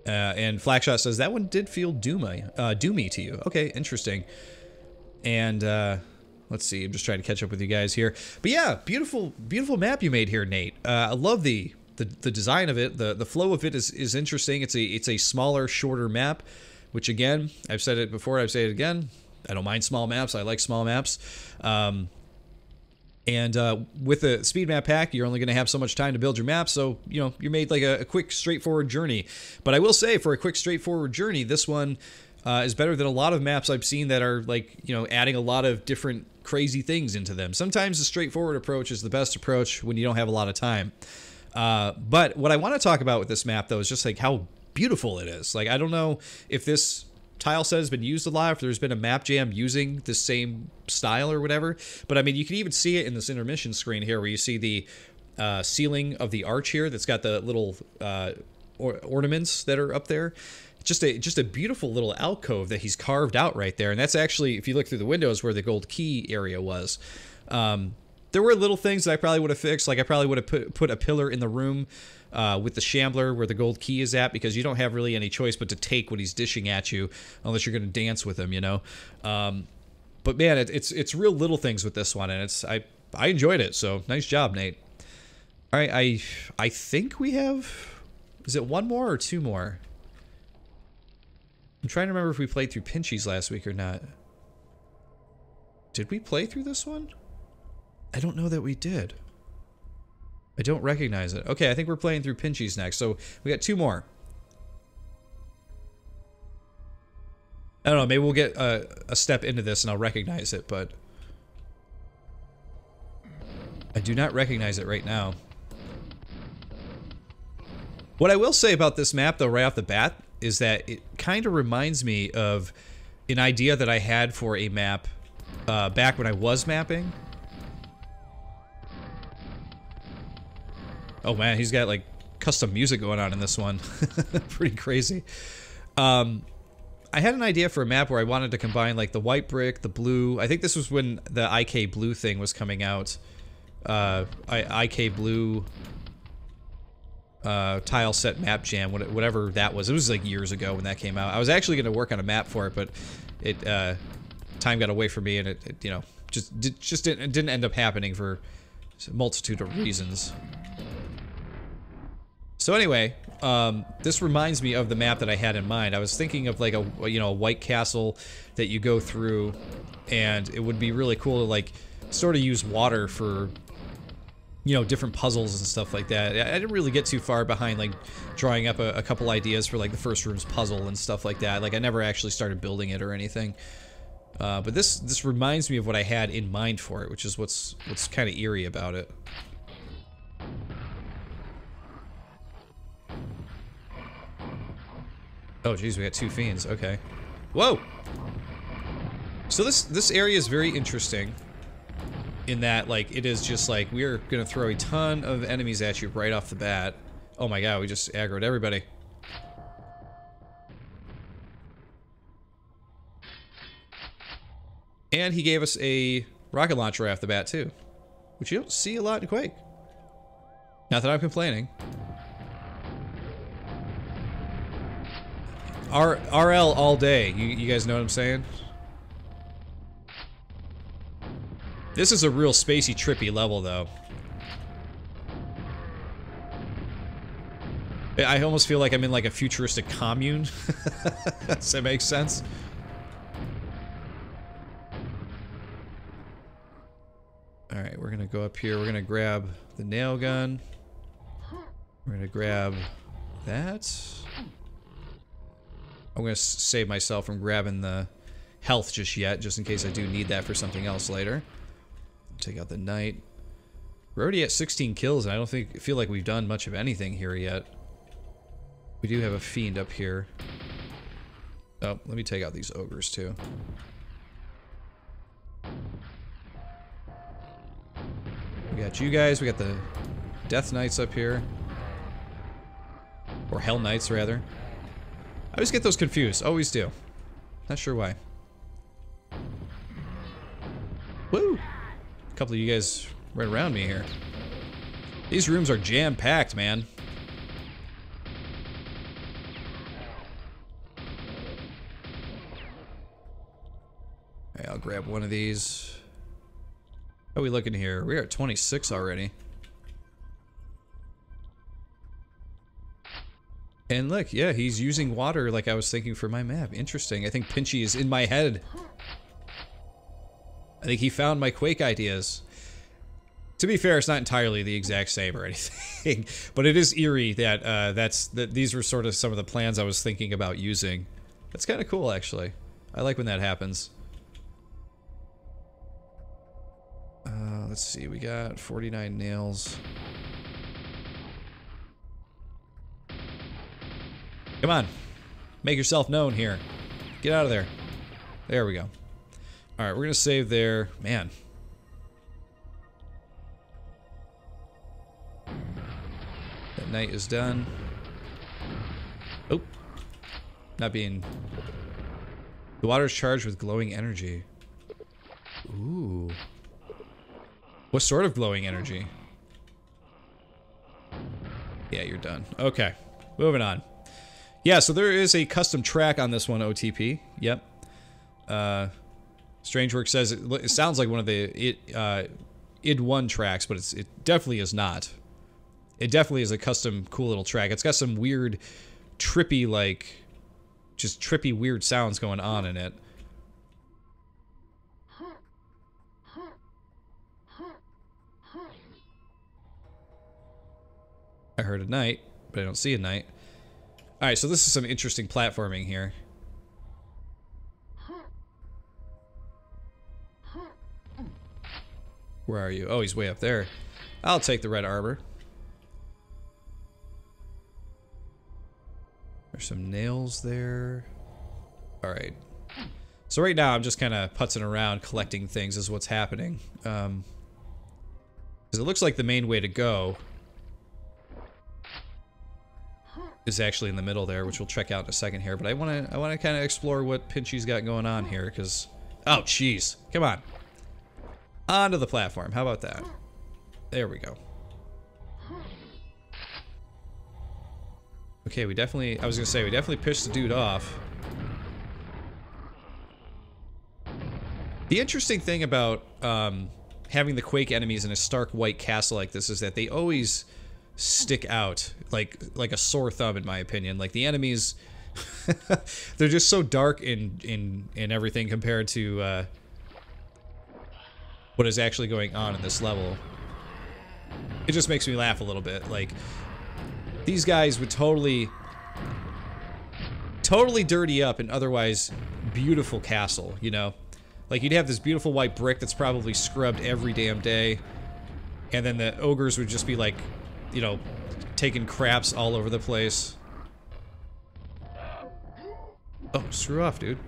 And Flackshot says, that one did feel doomy to you. Okay, interesting. And, let's see, I'm just trying to catch up with you guys here. But yeah, beautiful, beautiful map you made here, Nate. I love the design of it. The flow of it is interesting. It's a smaller, shorter map, which again, I've said it before, I've said it again. I don't mind small maps. I like small maps. And with the speed map pack, you're only going to have so much time to build your map, so, you know, you're made like a quick, straightforward journey. But I will say, for a quick, straightforward journey, this one is better than a lot of maps I've seen that are, like, you know, adding a lot of different crazy things into them. Sometimes the straightforward approach is the best approach when you don't have a lot of time. But what I want to talk about with this map, though, is just, like, how beautiful it is. Like, I don't know if this tile set has been used a lot, if there's been a map jam using the same style or whatever, but I mean, you can even see it in this intermission screen here where you see the ceiling of the arch here that's got the little ornaments that are up there. Just a beautiful little alcove that he's carved out right there, and that's actually, if you look through the windows, where the gold key area was. There were little things that I probably would have fixed, like I probably would have put a pillar in the room with the Shambler where the gold key is at, because you don't have really any choice but to take what he's dishing at you, unless you're going to dance with him, you know. But man, it's real little things with this one, and I enjoyed it. So nice job, Nate. All right, I think we have, is it 1 more or 2 more? I'm trying to remember if we played through Pinchy's last week or not. Did we play through this one? I don't know that we did. I don't recognize it. Okay, I think we're playing through Pinchy's next, so we got 2 more. I don't know, maybe we'll get a step into this and I'll recognize it, but I do not recognize it right now. What I will say about this map, though, right off the bat, is that it kind of reminds me of an idea that I had for a map back when I was mapping. Oh man, he's got like custom music going on in this one. Pretty crazy. I had an idea for a map where I wanted to combine like the white brick, the blue. I think this was when the IK blue thing was coming out. IK blue tile set map jam, whatever that was. It was like years ago when that came out. I was actually going to work on a map for it, but it time got away from me, and it you know, just didn't end up happening for a multitude of reasons. So anyway, this reminds me of the map that I had in mind. I was thinking of like a white castle that you go through, and it would be really cool to like sort of use water for, you know, different puzzles and stuff like that. I didn't really get too far behind like drawing up a couple ideas for like the first room's puzzle and stuff like that. Like I never actually started building it or anything. But this reminds me of what I had in mind for it, which is what's kind of eerie about it. Oh geez, we got 2 fiends. Okay. Whoa. So this area is very interesting. in that, like, it is just like, we're gonna throw a ton of enemies at you right off the bat. Oh my god, we just aggroed everybody. And he gave us a rocket launcher off the bat, too. Which you don't see a lot in Quake. Not that I'm complaining. RL all day. You guys know what I'm saying? This is a real spacey, trippy level, though. I almost feel like I'm in like a futuristic commune. Does that make sense? Alright, we're gonna go up here. We're gonna grab the nail gun. We're gonna grab that. I'm gonna save myself from grabbing the health just yet, just in case I do need that for something else later. Take out the knight. We're already at 16 kills, and I don't feel like we've done much of anything here yet. We do have a fiend up here. Oh, let me take out these ogres too. We got you guys. We got the death knights up here, or hell knights rather. I always get those confused. Always do. Not sure why. Woo! A couple of you guys right around me here. These rooms are jam-packed, man. Alright, I'll grab one of these. How are we looking here? We're at 26 already. And look, yeah, he's using water like I was thinking for my map. Interesting. I think Pinchy is in my head. I think he found my Quake ideas. To be fair, it's not entirely the exact same or anything, but it is eerie that these were sort of some of the plans I was thinking about using. That's kind of cool, actually. I like when that happens. Let's see, we got 49 nails. Come on, make yourself known here. Get out of there. There we go. Alright, we're gonna save there. Man. That knight is done. Oh. Not being... The water is charged with glowing energy. Ooh. What sort of glowing energy? Yeah, you're done. Okay. Moving on. Yeah, so there is a custom track on this one, OTP. Yep. Strangework says it sounds like one of the id1 tracks, but it definitely is not. It definitely is a custom cool little track. It's got some weird, trippy, like, just trippy weird sounds going on in it. I heard a knight, but I don't see a knight. Alright, so this is some interesting platforming here. Where are you? Oh, he's way up there. I'll take the red armor. There's some nails there. Alright. So right now I'm just kind of putzing around collecting things is what's happening. Because it looks like the main way to go is actually in the middle there, which we'll check out in a second here. But I want to kind of explore what Pinchy's got going on here, because... Oh, jeez. Come on. Onto the platform. How about that? There we go. Okay, we definitely... I was gonna say, we definitely pissed the dude off. The interesting thing about having the Quake enemies in a stark white castle like this is that they always stick out like a sore thumb, in my opinion. Like, the enemies... they're just so dark in everything compared to... what is actually going on in this level. It just makes me laugh a little bit. Like, these guys would totally dirty up an otherwise beautiful castle, you know? Like, you'd have this beautiful white brick that's probably scrubbed every damn day, and then the ogres would just be like, you know, taking craps all over the place. Oh, screw off, dude.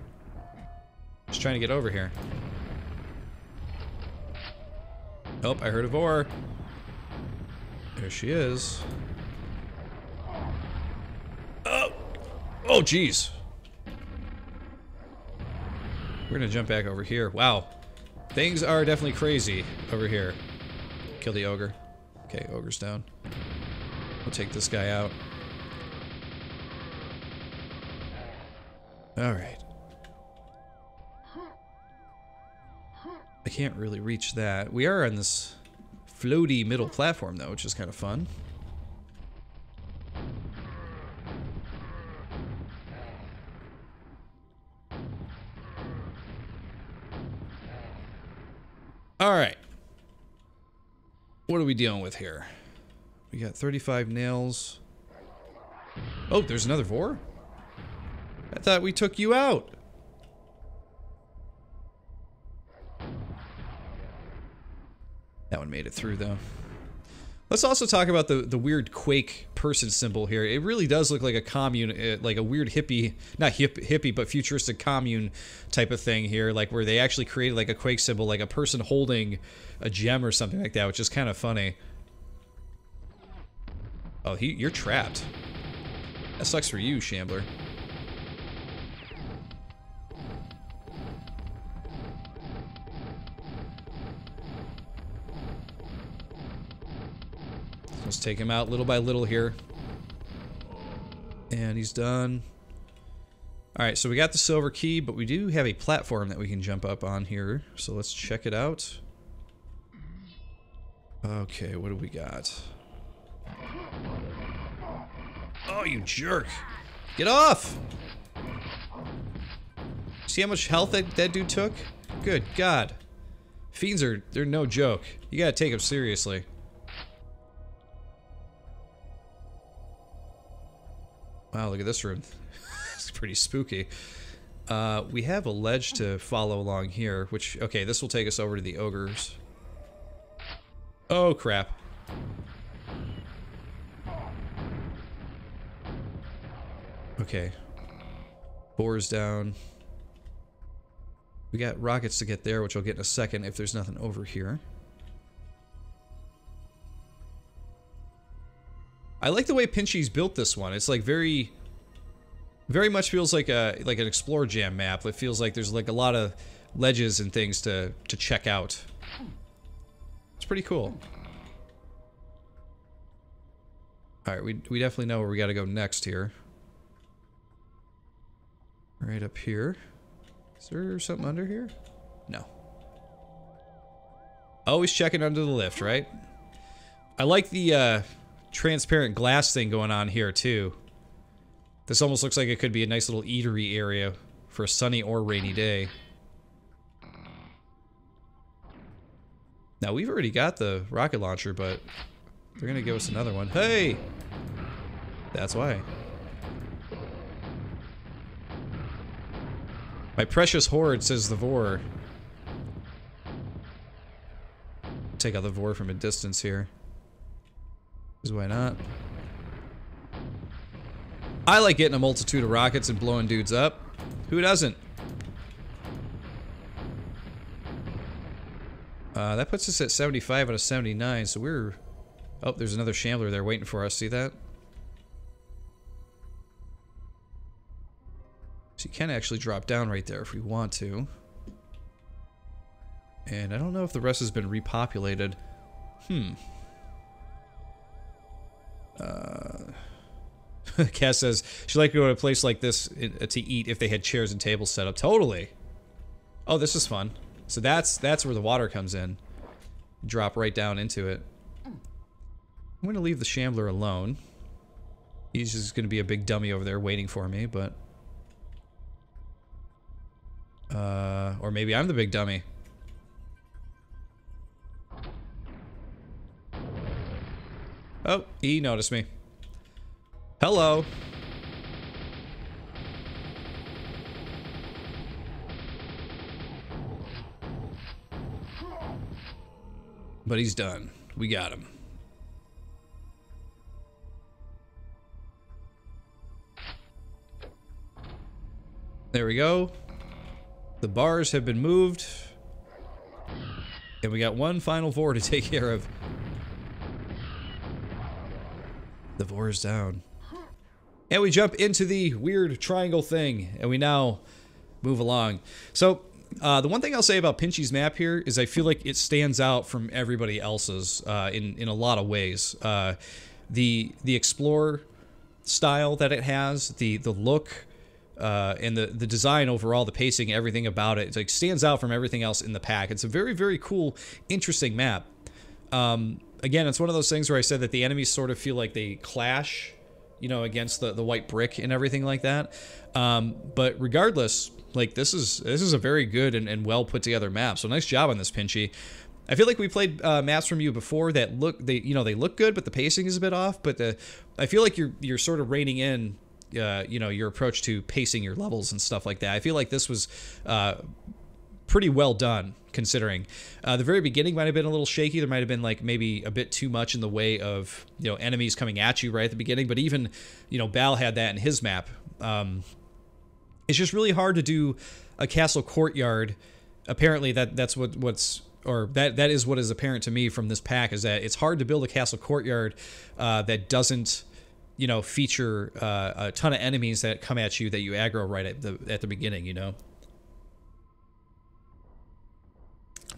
Just trying to get over here. Oh, I heard a Vor. There she is. Oh! Oh, jeez. We're gonna jump back over here. Wow. Things are definitely crazy over here. Kill the ogre. Okay, ogre's down. We'll take this guy out. Alright. I can't really reach that. We are on this floaty middle platform though, which is kind of fun. Alright. What are we dealing with here? We got 35 nails. Oh, there's another Vor? I thought we took you out. That one made it through, though. Let's also talk about the weird Quake person symbol here. It really does look like a commune, like a weird hippie, not hippie, but futuristic commune type of thing here, like where they actually created like a Quake symbol, like a person holding a gem or something like that, which is kind of funny. Oh, you're trapped. That sucks for you, Shambler. Let's take him out little by little here. And he's done. Alright, so we got the silver key, but we do have a platform that we can jump up on here. So let's check it out. Okay, what do we got? Oh, you jerk! Get off! See how much health that dude took? Good God. Fiends they're no joke. You gotta take them seriously. Wow, look at this room. It's pretty spooky. We have a ledge to follow along here, which, okay, this will take us over to the ogres. Oh, crap. Okay. Boar's down. We got rockets to get there, which I'll get in a second if there's nothing over here. I like the way Pinchy's built this one. It's like very much feels like an Explore Jam map. It feels like there's like a lot of ledges and things to check out. It's pretty cool. Alright, we definitely know where we gotta go next here. Right up here. Is there something under here? No. Always checking under the lift, right? I like the transparent glass thing going on here too. This almost looks like it could be a nice little eatery area for a sunny or rainy day. Now we've already got the rocket launcher, but they're gonna give us another one. Hey! That's why. My precious horde, says the Vor. Take out the Vor from a distance here. Because why not? I like getting a multitude of rockets and blowing dudes up. Who doesn't? That puts us at 75 out of 79, so we're... Oh, there's another Shambler there waiting for us. See that? So you can actually drop down right there if we want to. And I don't know if the rest has been repopulated. Cass says she'd like to go to a place like this to eat if they had chairs and tables set up. Totally. Oh, this is fun. So that's where the water comes in. Drop right down into it. I'm going to leave the Shambler alone. He's just going to be a big dummy over there waiting for me, but... or maybe I'm the big dummy. Oh, he noticed me. Hello. But he's done. We got him. There we go. The bars have been moved. And we got one final Vor to take care of. The Vor is down. And we jump into the weird triangle thing, and we now move along. So, the one thing I'll say about Pinchy's map here is I feel like it stands out from everybody else's in a lot of ways. The Explorer style that it has, the look, and the design overall, the pacing, everything about it, it's like stands out from everything else in the pack. It's a very, very cool, interesting map. Again, it's one of those things where I said that the enemies sort of feel like they clash, you know, against the white brick and everything like that. But regardless, like this is a very good and well put together map. So nice job on this, Pinchy. I feel like we played maps from you before that they look good, but the pacing is a bit off. But I feel like you're sort of reining in, you know, your approach to pacing your levels and stuff like that. I feel like this was pretty well done, considering the very beginning might have been a little shaky. There might have been like maybe a bit too much in the way of, you know, enemies coming at you right at the beginning. But even, you know, Bal had that in his map. It's just really hard to do a castle courtyard. Apparently that is what is apparent to me from this pack, is that it's hard to build a castle courtyard that doesn't, you know, feature a ton of enemies that come at you that you aggro right at the beginning, you know.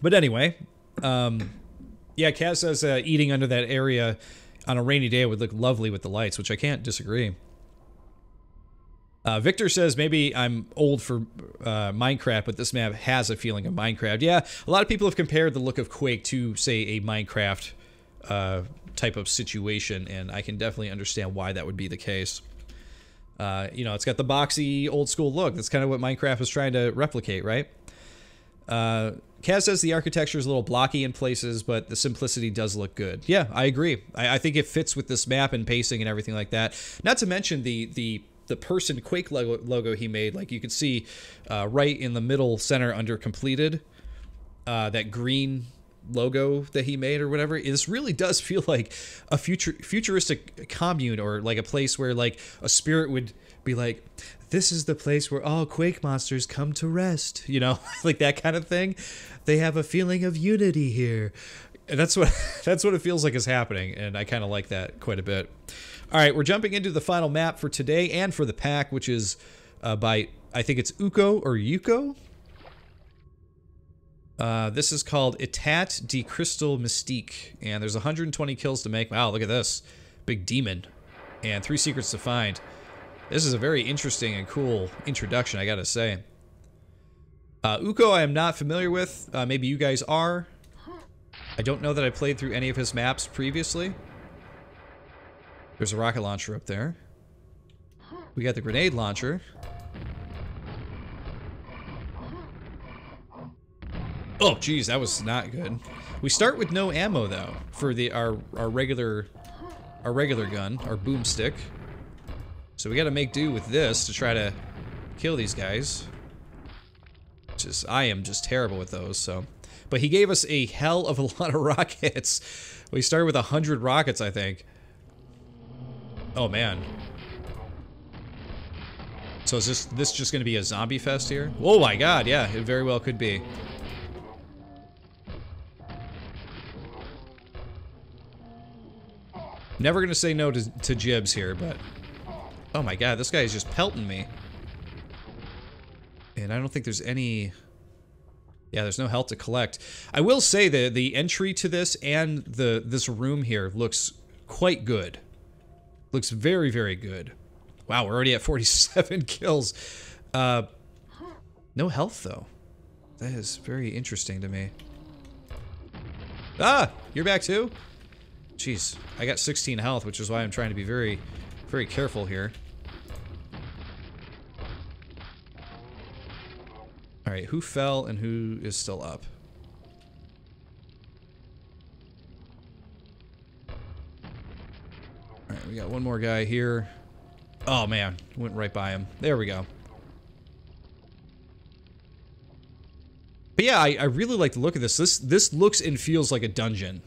But anyway, yeah, Kaz says eating under that area on a rainy day would look lovely with the lights, which I can't disagree. Victor says maybe I'm old for Minecraft, but this map has a feeling of Minecraft. Yeah, a lot of people have compared the look of Quake to, say, a Minecraft type of situation, and I can definitely understand why that would be the case. You know, it's got the boxy, old-school look. That's kind of what Minecraft was trying to replicate, right? Kaz says the architecture is a little blocky in places, but the simplicity does look good. Yeah, I agree. I think it fits with this map and pacing and everything like that. Not to mention the person Quake logo he made. Like you can see right in the middle center under completed, that green logo that he made or whatever. This really does feel like a futuristic commune, or like a place where like a spirit would be like, this is the place where all Quake monsters come to rest, you know, like that kind of thing. They have a feeling of unity here. And that's what it feels like is happening, and I kind of like that quite a bit. All right, we're jumping into the final map for today and for the pack, which is by, I think it's Uko or Yuko. This is called Etat de Crystal Mystique, and there's 120 kills to make. Wow, look at this. Big demon. And 3 secrets to find. This is a very interesting and cool introduction, I gotta say. Uko I am not familiar with. Maybe you guys are. I don't know that I played through any of his maps previously. There's a rocket launcher up there. We got the grenade launcher. Oh, geez, that was not good. We start with no ammo though for our regular gun, our boomstick. So we got to make do with this to try to kill these guys. I am just terrible with those. So, but he gave us a hell of a lot of rockets. We started with 100 rockets, I think. Oh man. So is this just going to be a zombie fest here? Oh my god, yeah, it very well could be. Never going to say no to Jibs here, but... Oh my god, this guy is just pelting me. And I don't think there's any... Yeah, there's no health to collect. I will say that the entry to this and this room here looks quite good. Looks very, very good. Wow, we're already at 47 kills. No health, though. That is very interesting to me. Ah! You're back, too? Jeez, I got 16 health, which is why I'm trying to be very, very careful here. Alright, who fell and who is still up? Alright, we got one more guy here. Oh man, went right by him. There we go. But yeah, I really like the look of this. This looks and feels like a dungeon.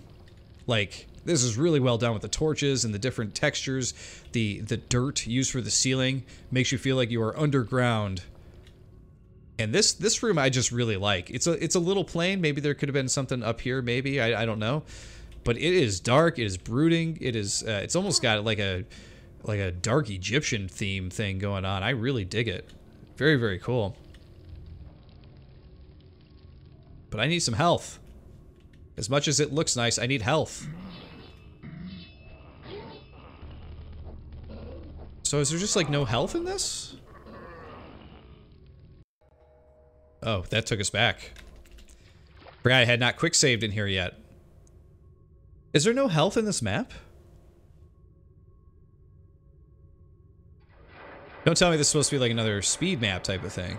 Like, this is really well done with the torches and the different textures. The dirt used for the ceiling makes you feel like you are underground. And this room I just really like. It's a little plain. Maybe there could have been something up here. Maybe I don't know. But it is dark. It is brooding. It is. It's almost got like a dark Egyptian theme thing going on. I really dig it. Very, very cool. But I need some health. As much as it looks nice, I need health. So is there just like no health in this? Oh, that took us back. Forgot I had not quick saved in here yet. Is there no health in this map? Don't tell me this is supposed to be like another speed map type of thing.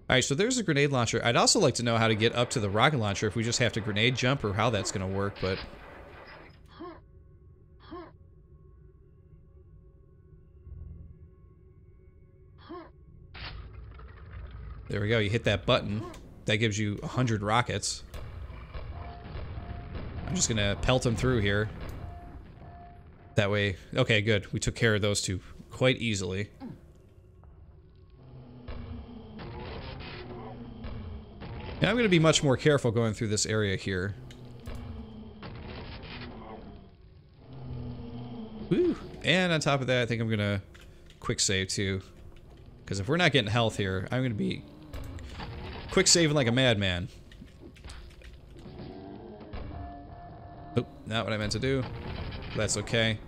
Alright, so there's a grenade launcher. I'd also like to know how to get up to the rocket launcher, if we just have to grenade jump or how that's going to work, but... There we go, you hit that button. That gives you 100 rockets. I'm just gonna pelt them through here. That way... Okay, good. We took care of those two quite easily. Now I'm gonna be much more careful going through this area here. Woo! And on top of that, I think I'm gonna quick save too. Because if we're not getting health here, I'm gonna be quick saving like a madman. Oh, not what I meant to do. That's okay.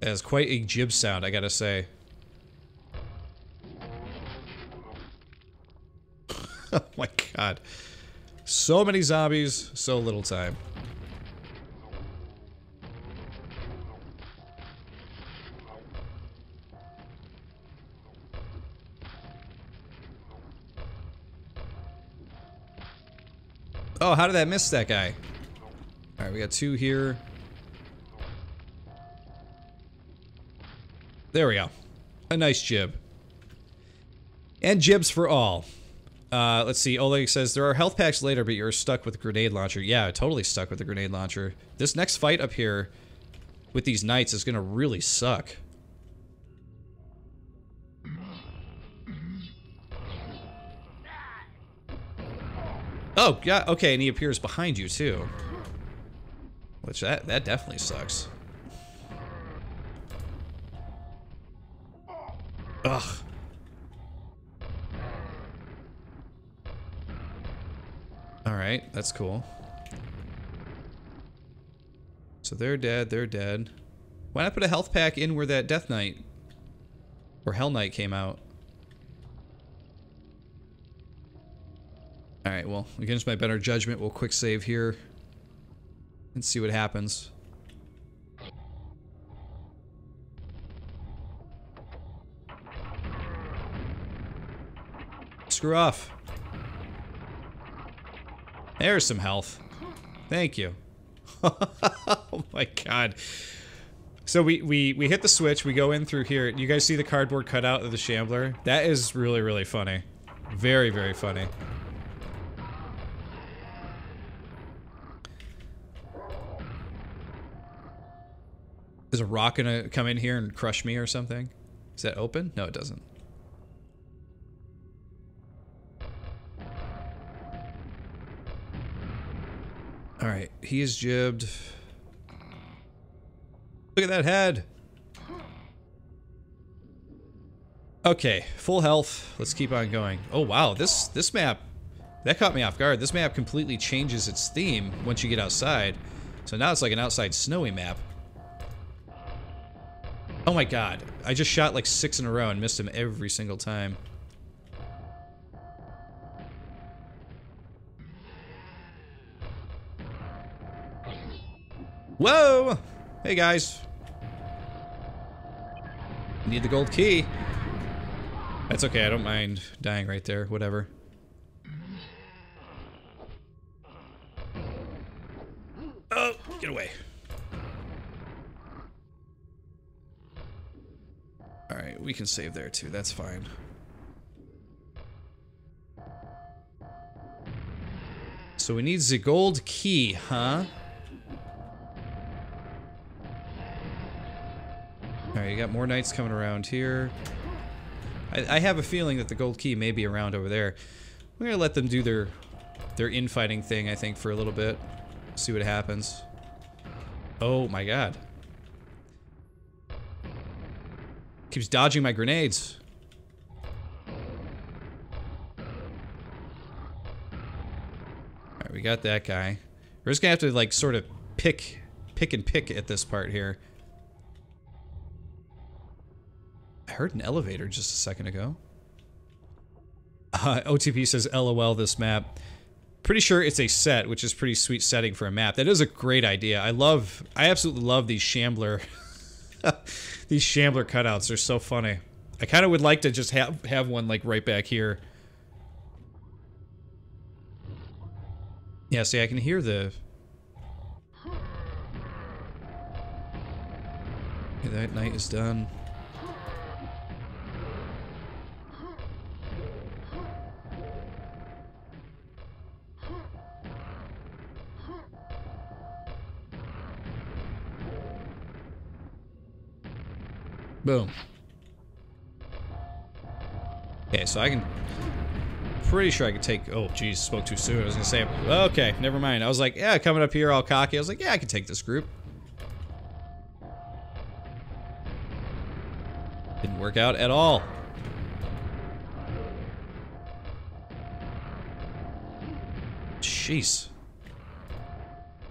That is quite a jib sound, I gotta say. Oh my god. So many zombies, so little time. Oh, how did that miss that guy? Alright, we got two here. There we go. A nice jib. And jibs for all. Let's see. Oleg says, there are health packs later, but you're stuck with the grenade launcher. Yeah, totally stuck with the grenade launcher. This next fight up here with these knights is gonna really suck. Oh, yeah, okay, and he appears behind you, too. Which, that definitely sucks. Ugh. Alright, that's cool. So they're dead, they're dead. Why not put a health pack in where that Death Knight or Hell Knight came out? Alright, well, against my better judgment, we'll quick save here and see what happens. Screw off. There's some health. Thank you. Oh my god. So we hit the switch, we go in through here. You guys see the cardboard cutout of the Shambler? That is really, really funny. Very, very funny. Is a rock gonna come in here and crush me or something? Is that open? No, it doesn't. Alright, he is jibbed. Look at that head! Okay, full health. Let's keep on going. Oh wow, this map, that caught me off guard. This map completely changes its theme once you get outside. So now it's like an outside snowy map. Oh my god, I just shot like 6 in a row and missed him every single time. Whoa! Hey guys. Need the gold key. That's okay, I don't mind dying right there, whatever. Oh, get away. Alright, we can save there too, that's fine. So we need the gold key, huh? Alright, you got more knights coming around here. I have a feeling that the gold key may be around over there. We're gonna let them do their infighting thing, I think, for a little bit. See what happens. Oh my god. Keeps dodging my grenades. Alright, we got that guy. We're just gonna have to, like, sort of pick at this part here. I heard an elevator just a second ago. OTP says, LOL, this map. Pretty sure it's a set, which is pretty sweet setting for a map. That is a great idea. I absolutely love these Shambler, these Shambler cutouts. They're so funny. I kind of would like to just have one, like, right back here. Yeah, see, I can hear the... Okay, that knight is done. Boom. Okay, so I can... Pretty sure I could take... Oh, geez, spoke too soon. I was gonna say... Okay, never mind. I was like, yeah, coming up here all cocky. I was like, yeah, I can take this group. Didn't work out at all. Jeez.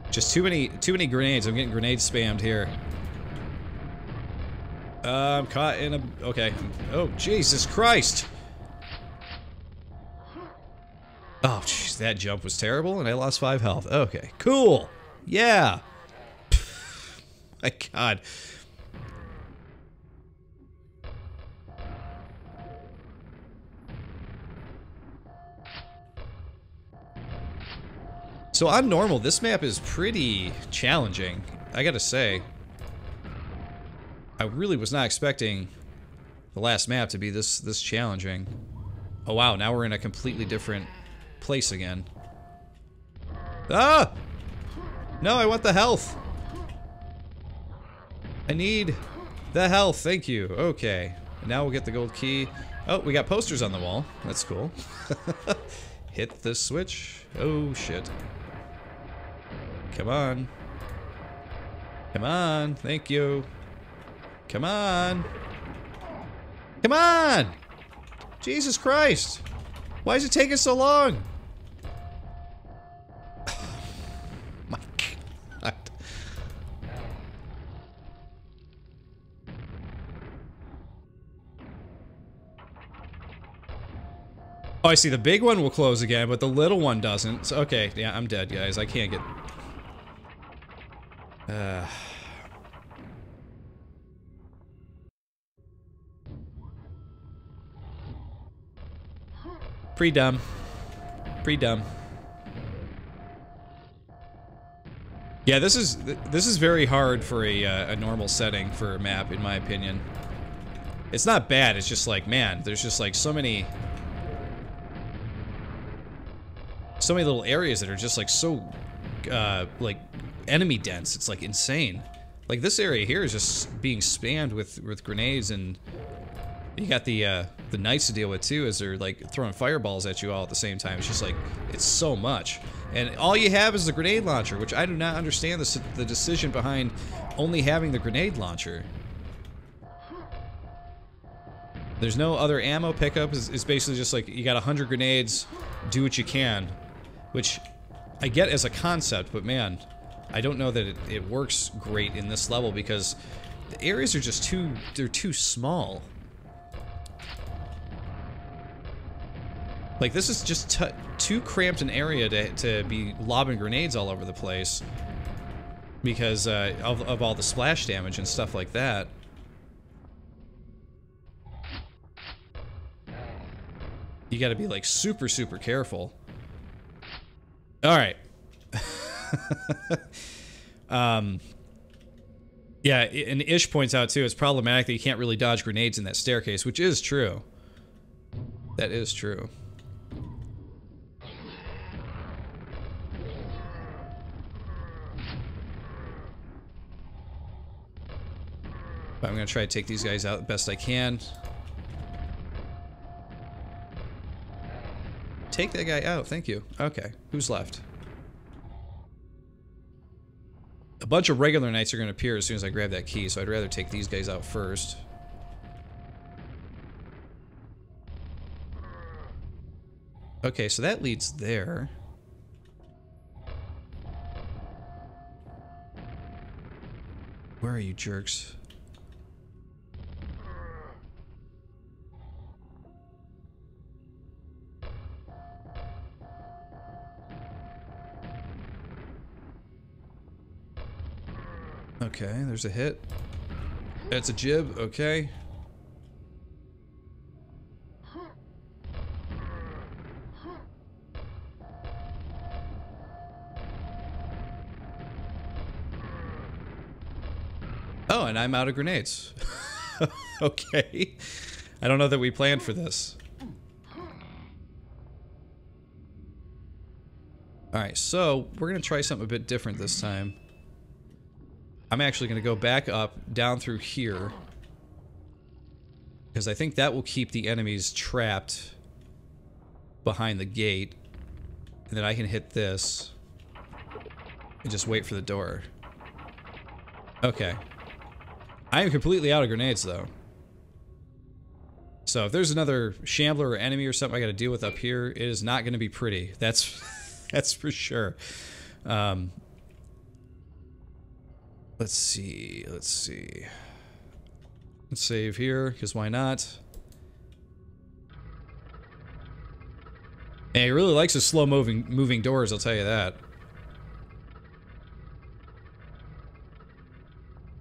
Just too many grenades. I'm getting grenade spammed here. I'm caught in a... Okay. Oh, Jesus Christ! Oh, jeez, that jump was terrible, and I lost 5 health. Okay, cool! Yeah! My god. So on normal, this map is pretty challenging, I gotta say. I really was not expecting the last map to be this challenging. Oh wow, now we're in a completely different place again. Ah! No, I want the health. I need the health, thank you. Okay, and now we'll get the gold key. Oh, we got posters on the wall. That's cool. Hit the switch. Oh shit. Come on. Come on, thank you. Come on. Come on! Jesus Christ! Why is it taking so long? My god. Oh, I see. The big one will close again, but the little one doesn't. So, okay, yeah, I'm dead, guys. I can't get... Pretty dumb. Pretty dumb. Yeah, this is very hard for a normal setting for a map, in my opinion. It's not bad. It's just like, man, there's just like so many little areas that are just like so like enemy dense. It's like insane. Like this area here is just being spammed with grenades, and you got the knights to deal with too, as they're like throwing fireballs at you all at the same time. It's just like, it's so much. And all you have is the grenade launcher, which I do not understand the decision behind only having the grenade launcher. There's no other ammo pickup. It's basically just like, you got 100 grenades, do what you can. Which I get as a concept, but man, I don't know that it works great in this level because the areas are just they're too small. Like, this is just too cramped an area to be lobbing grenades all over the place because of all the splash damage and stuff like that. You gotta be, like, super, super careful. Alright. Yeah, and Ish points out, too, it's problematic that you can't really dodge grenades in that staircase, which is true. That is true. But I'm going to try to take these guys out the best I can. Take that guy out, thank you. Okay, who's left? A bunch of regular knights are going to appear as soon as I grab that key, so I'd rather take these guys out first. Okay, so that leads there. Where are you jerks? Okay, there's a hit. That's a jib, okay. Oh, and I'm out of grenades. Okay. I don't know that we planned for this. Alright, so we're going to try something a bit different this time. I'm actually going to go back up, down through here. Because I think that will keep the enemies trapped behind the gate. And then I can hit this. And just wait for the door. Okay. I am completely out of grenades, though. So if there's another shambler or enemy or something I got to deal with up here, it is not going to be pretty. That's that's for sure. Let's see. Let's save here, because why not? And he really likes his slow moving doors, I'll tell you that.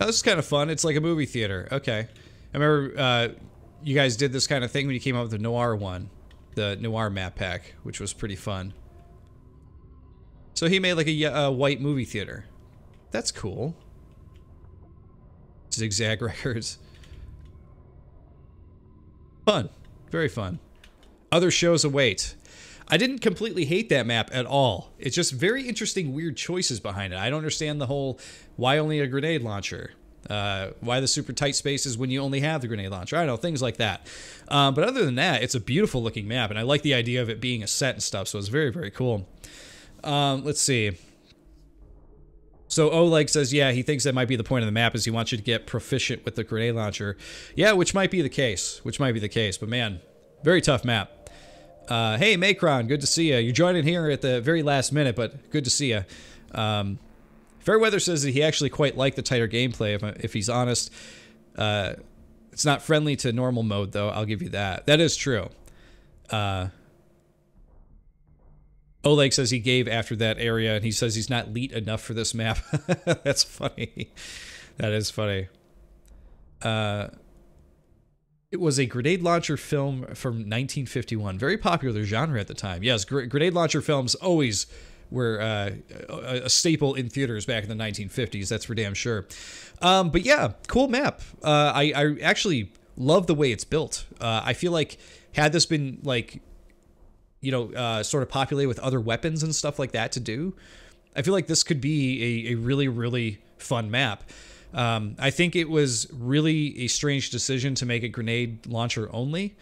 Oh, this is kind of fun. It's like a movie theater. Okay. I remember you guys did this kind of thing when you came out with the Noir one. The Noir map pack, which was pretty fun. So he made like a white movie theater. That's cool. Zigzag records. Fun. Very fun. Other shows await. I didn't completely hate that map at all. It's just very interesting, weird choices behind it. I don't understand the whole, why only a grenade launcher? Why the super tight spaces when you only have the grenade launcher? I don't know, things like that. But other than that, it's a beautiful looking map, and I like the idea of it being a set and stuff, so it's very, very cool. Let's see. So Oleg says, yeah, he thinks that might be the point of the map, is he wants you to get proficient with the grenade launcher. Yeah, which might be the case. But man, very tough map. Hey, Macron, good to see you. You're joining here at the very last minute, but good to see you. Fairweather says that he actually quite liked the tighter gameplay, if he's honest. It's not friendly to normal mode, though. I'll give you that. That is true. Oleg says he gave after that area, and he says he's not elite enough for this map. That's funny. That is funny. It was a grenade launcher film from 1951. Very popular genre at the time. Yes, grenade launcher films always were a staple in theaters back in the 1950s. That's for damn sure. But yeah, cool map. I actually love the way it's built. I feel like had this been like, you know, sort of populated with other weapons and stuff like that to do, I feel like this could be a really, really fun map. I think it was really a strange decision to make a grenade launcher only.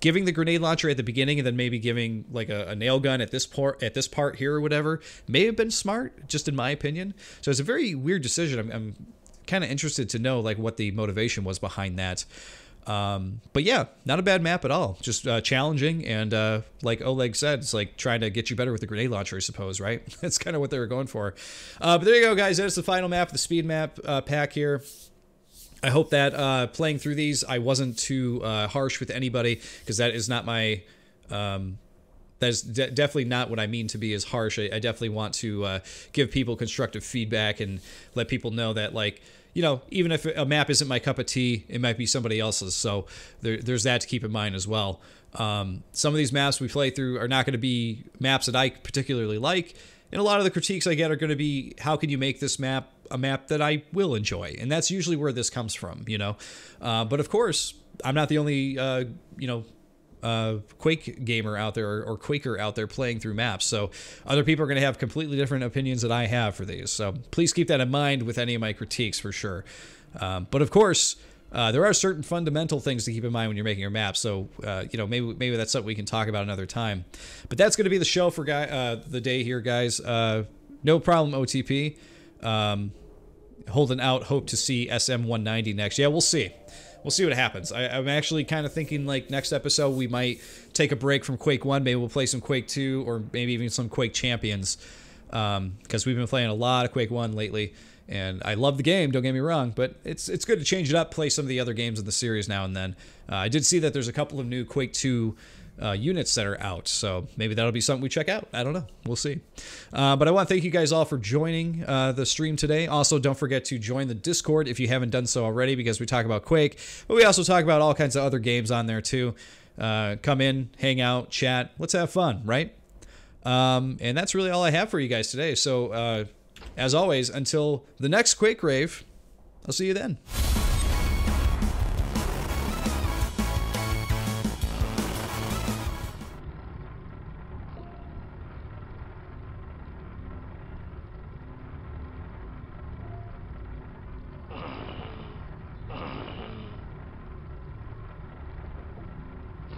Giving the grenade launcher at the beginning and then maybe giving like a nail gun at this part here or whatever may have been smart, just in my opinion. So it's a very weird decision. I'm kind of interested to know like what the motivation was behind that. But yeah, not a bad map at all. Just challenging, and like Oleg said, it's like trying to get you better with the grenade launcher, I suppose, right? That's kind of what they were going for. But there you go, guys. That's the final map, the speed map pack here. I hope that playing through these, I wasn't too harsh with anybody, because that is not my... that is definitely not what I mean to be as harsh. I definitely want to give people constructive feedback and let people know that, like, you know, even if a map isn't my cup of tea, it might be somebody else's. So there's that to keep in mind as well. Some of these maps we play through are not going to be maps that I particularly like. And a lot of the critiques I get are going to be, how can you make this map a map that I will enjoy? And that's usually where this comes from, you know. But of course, I'm not the only, you know, Quake gamer out there or Quaker out there playing through maps. So other people are going to have completely different opinions that I have for these. So please keep that in mind with any of my critiques for sure. But of course, there are certain fundamental things to keep in mind when you're making your map. So, you know, maybe that's something we can talk about another time. But that's going to be the show for the day here, guys. No problem, OTP. Holding out hope to see SM190 next. Yeah, we'll see. We'll see what happens. I'm actually kind of thinking like next episode we might take a break from Quake 1. Maybe we'll play some Quake 2 or maybe even some Quake Champions. Because we've been playing a lot of Quake 1 lately. And I love the game, don't get me wrong, but it's good to change it up, play some of the other games in the series now and then. I did see that there's a couple of new Quake 2 units that are out, so maybe that'll be something we check out. I don't know. We'll see. But I want to thank you guys all for joining the stream today. Also, don't forget to join the Discord if you haven't done so already, because we talk about Quake, but we also talk about all kinds of other games on there too. Come in, hang out, chat. Let's have fun, right? And that's really all I have for you guys today. So, as always, until the next Quake Rave, I'll see you then.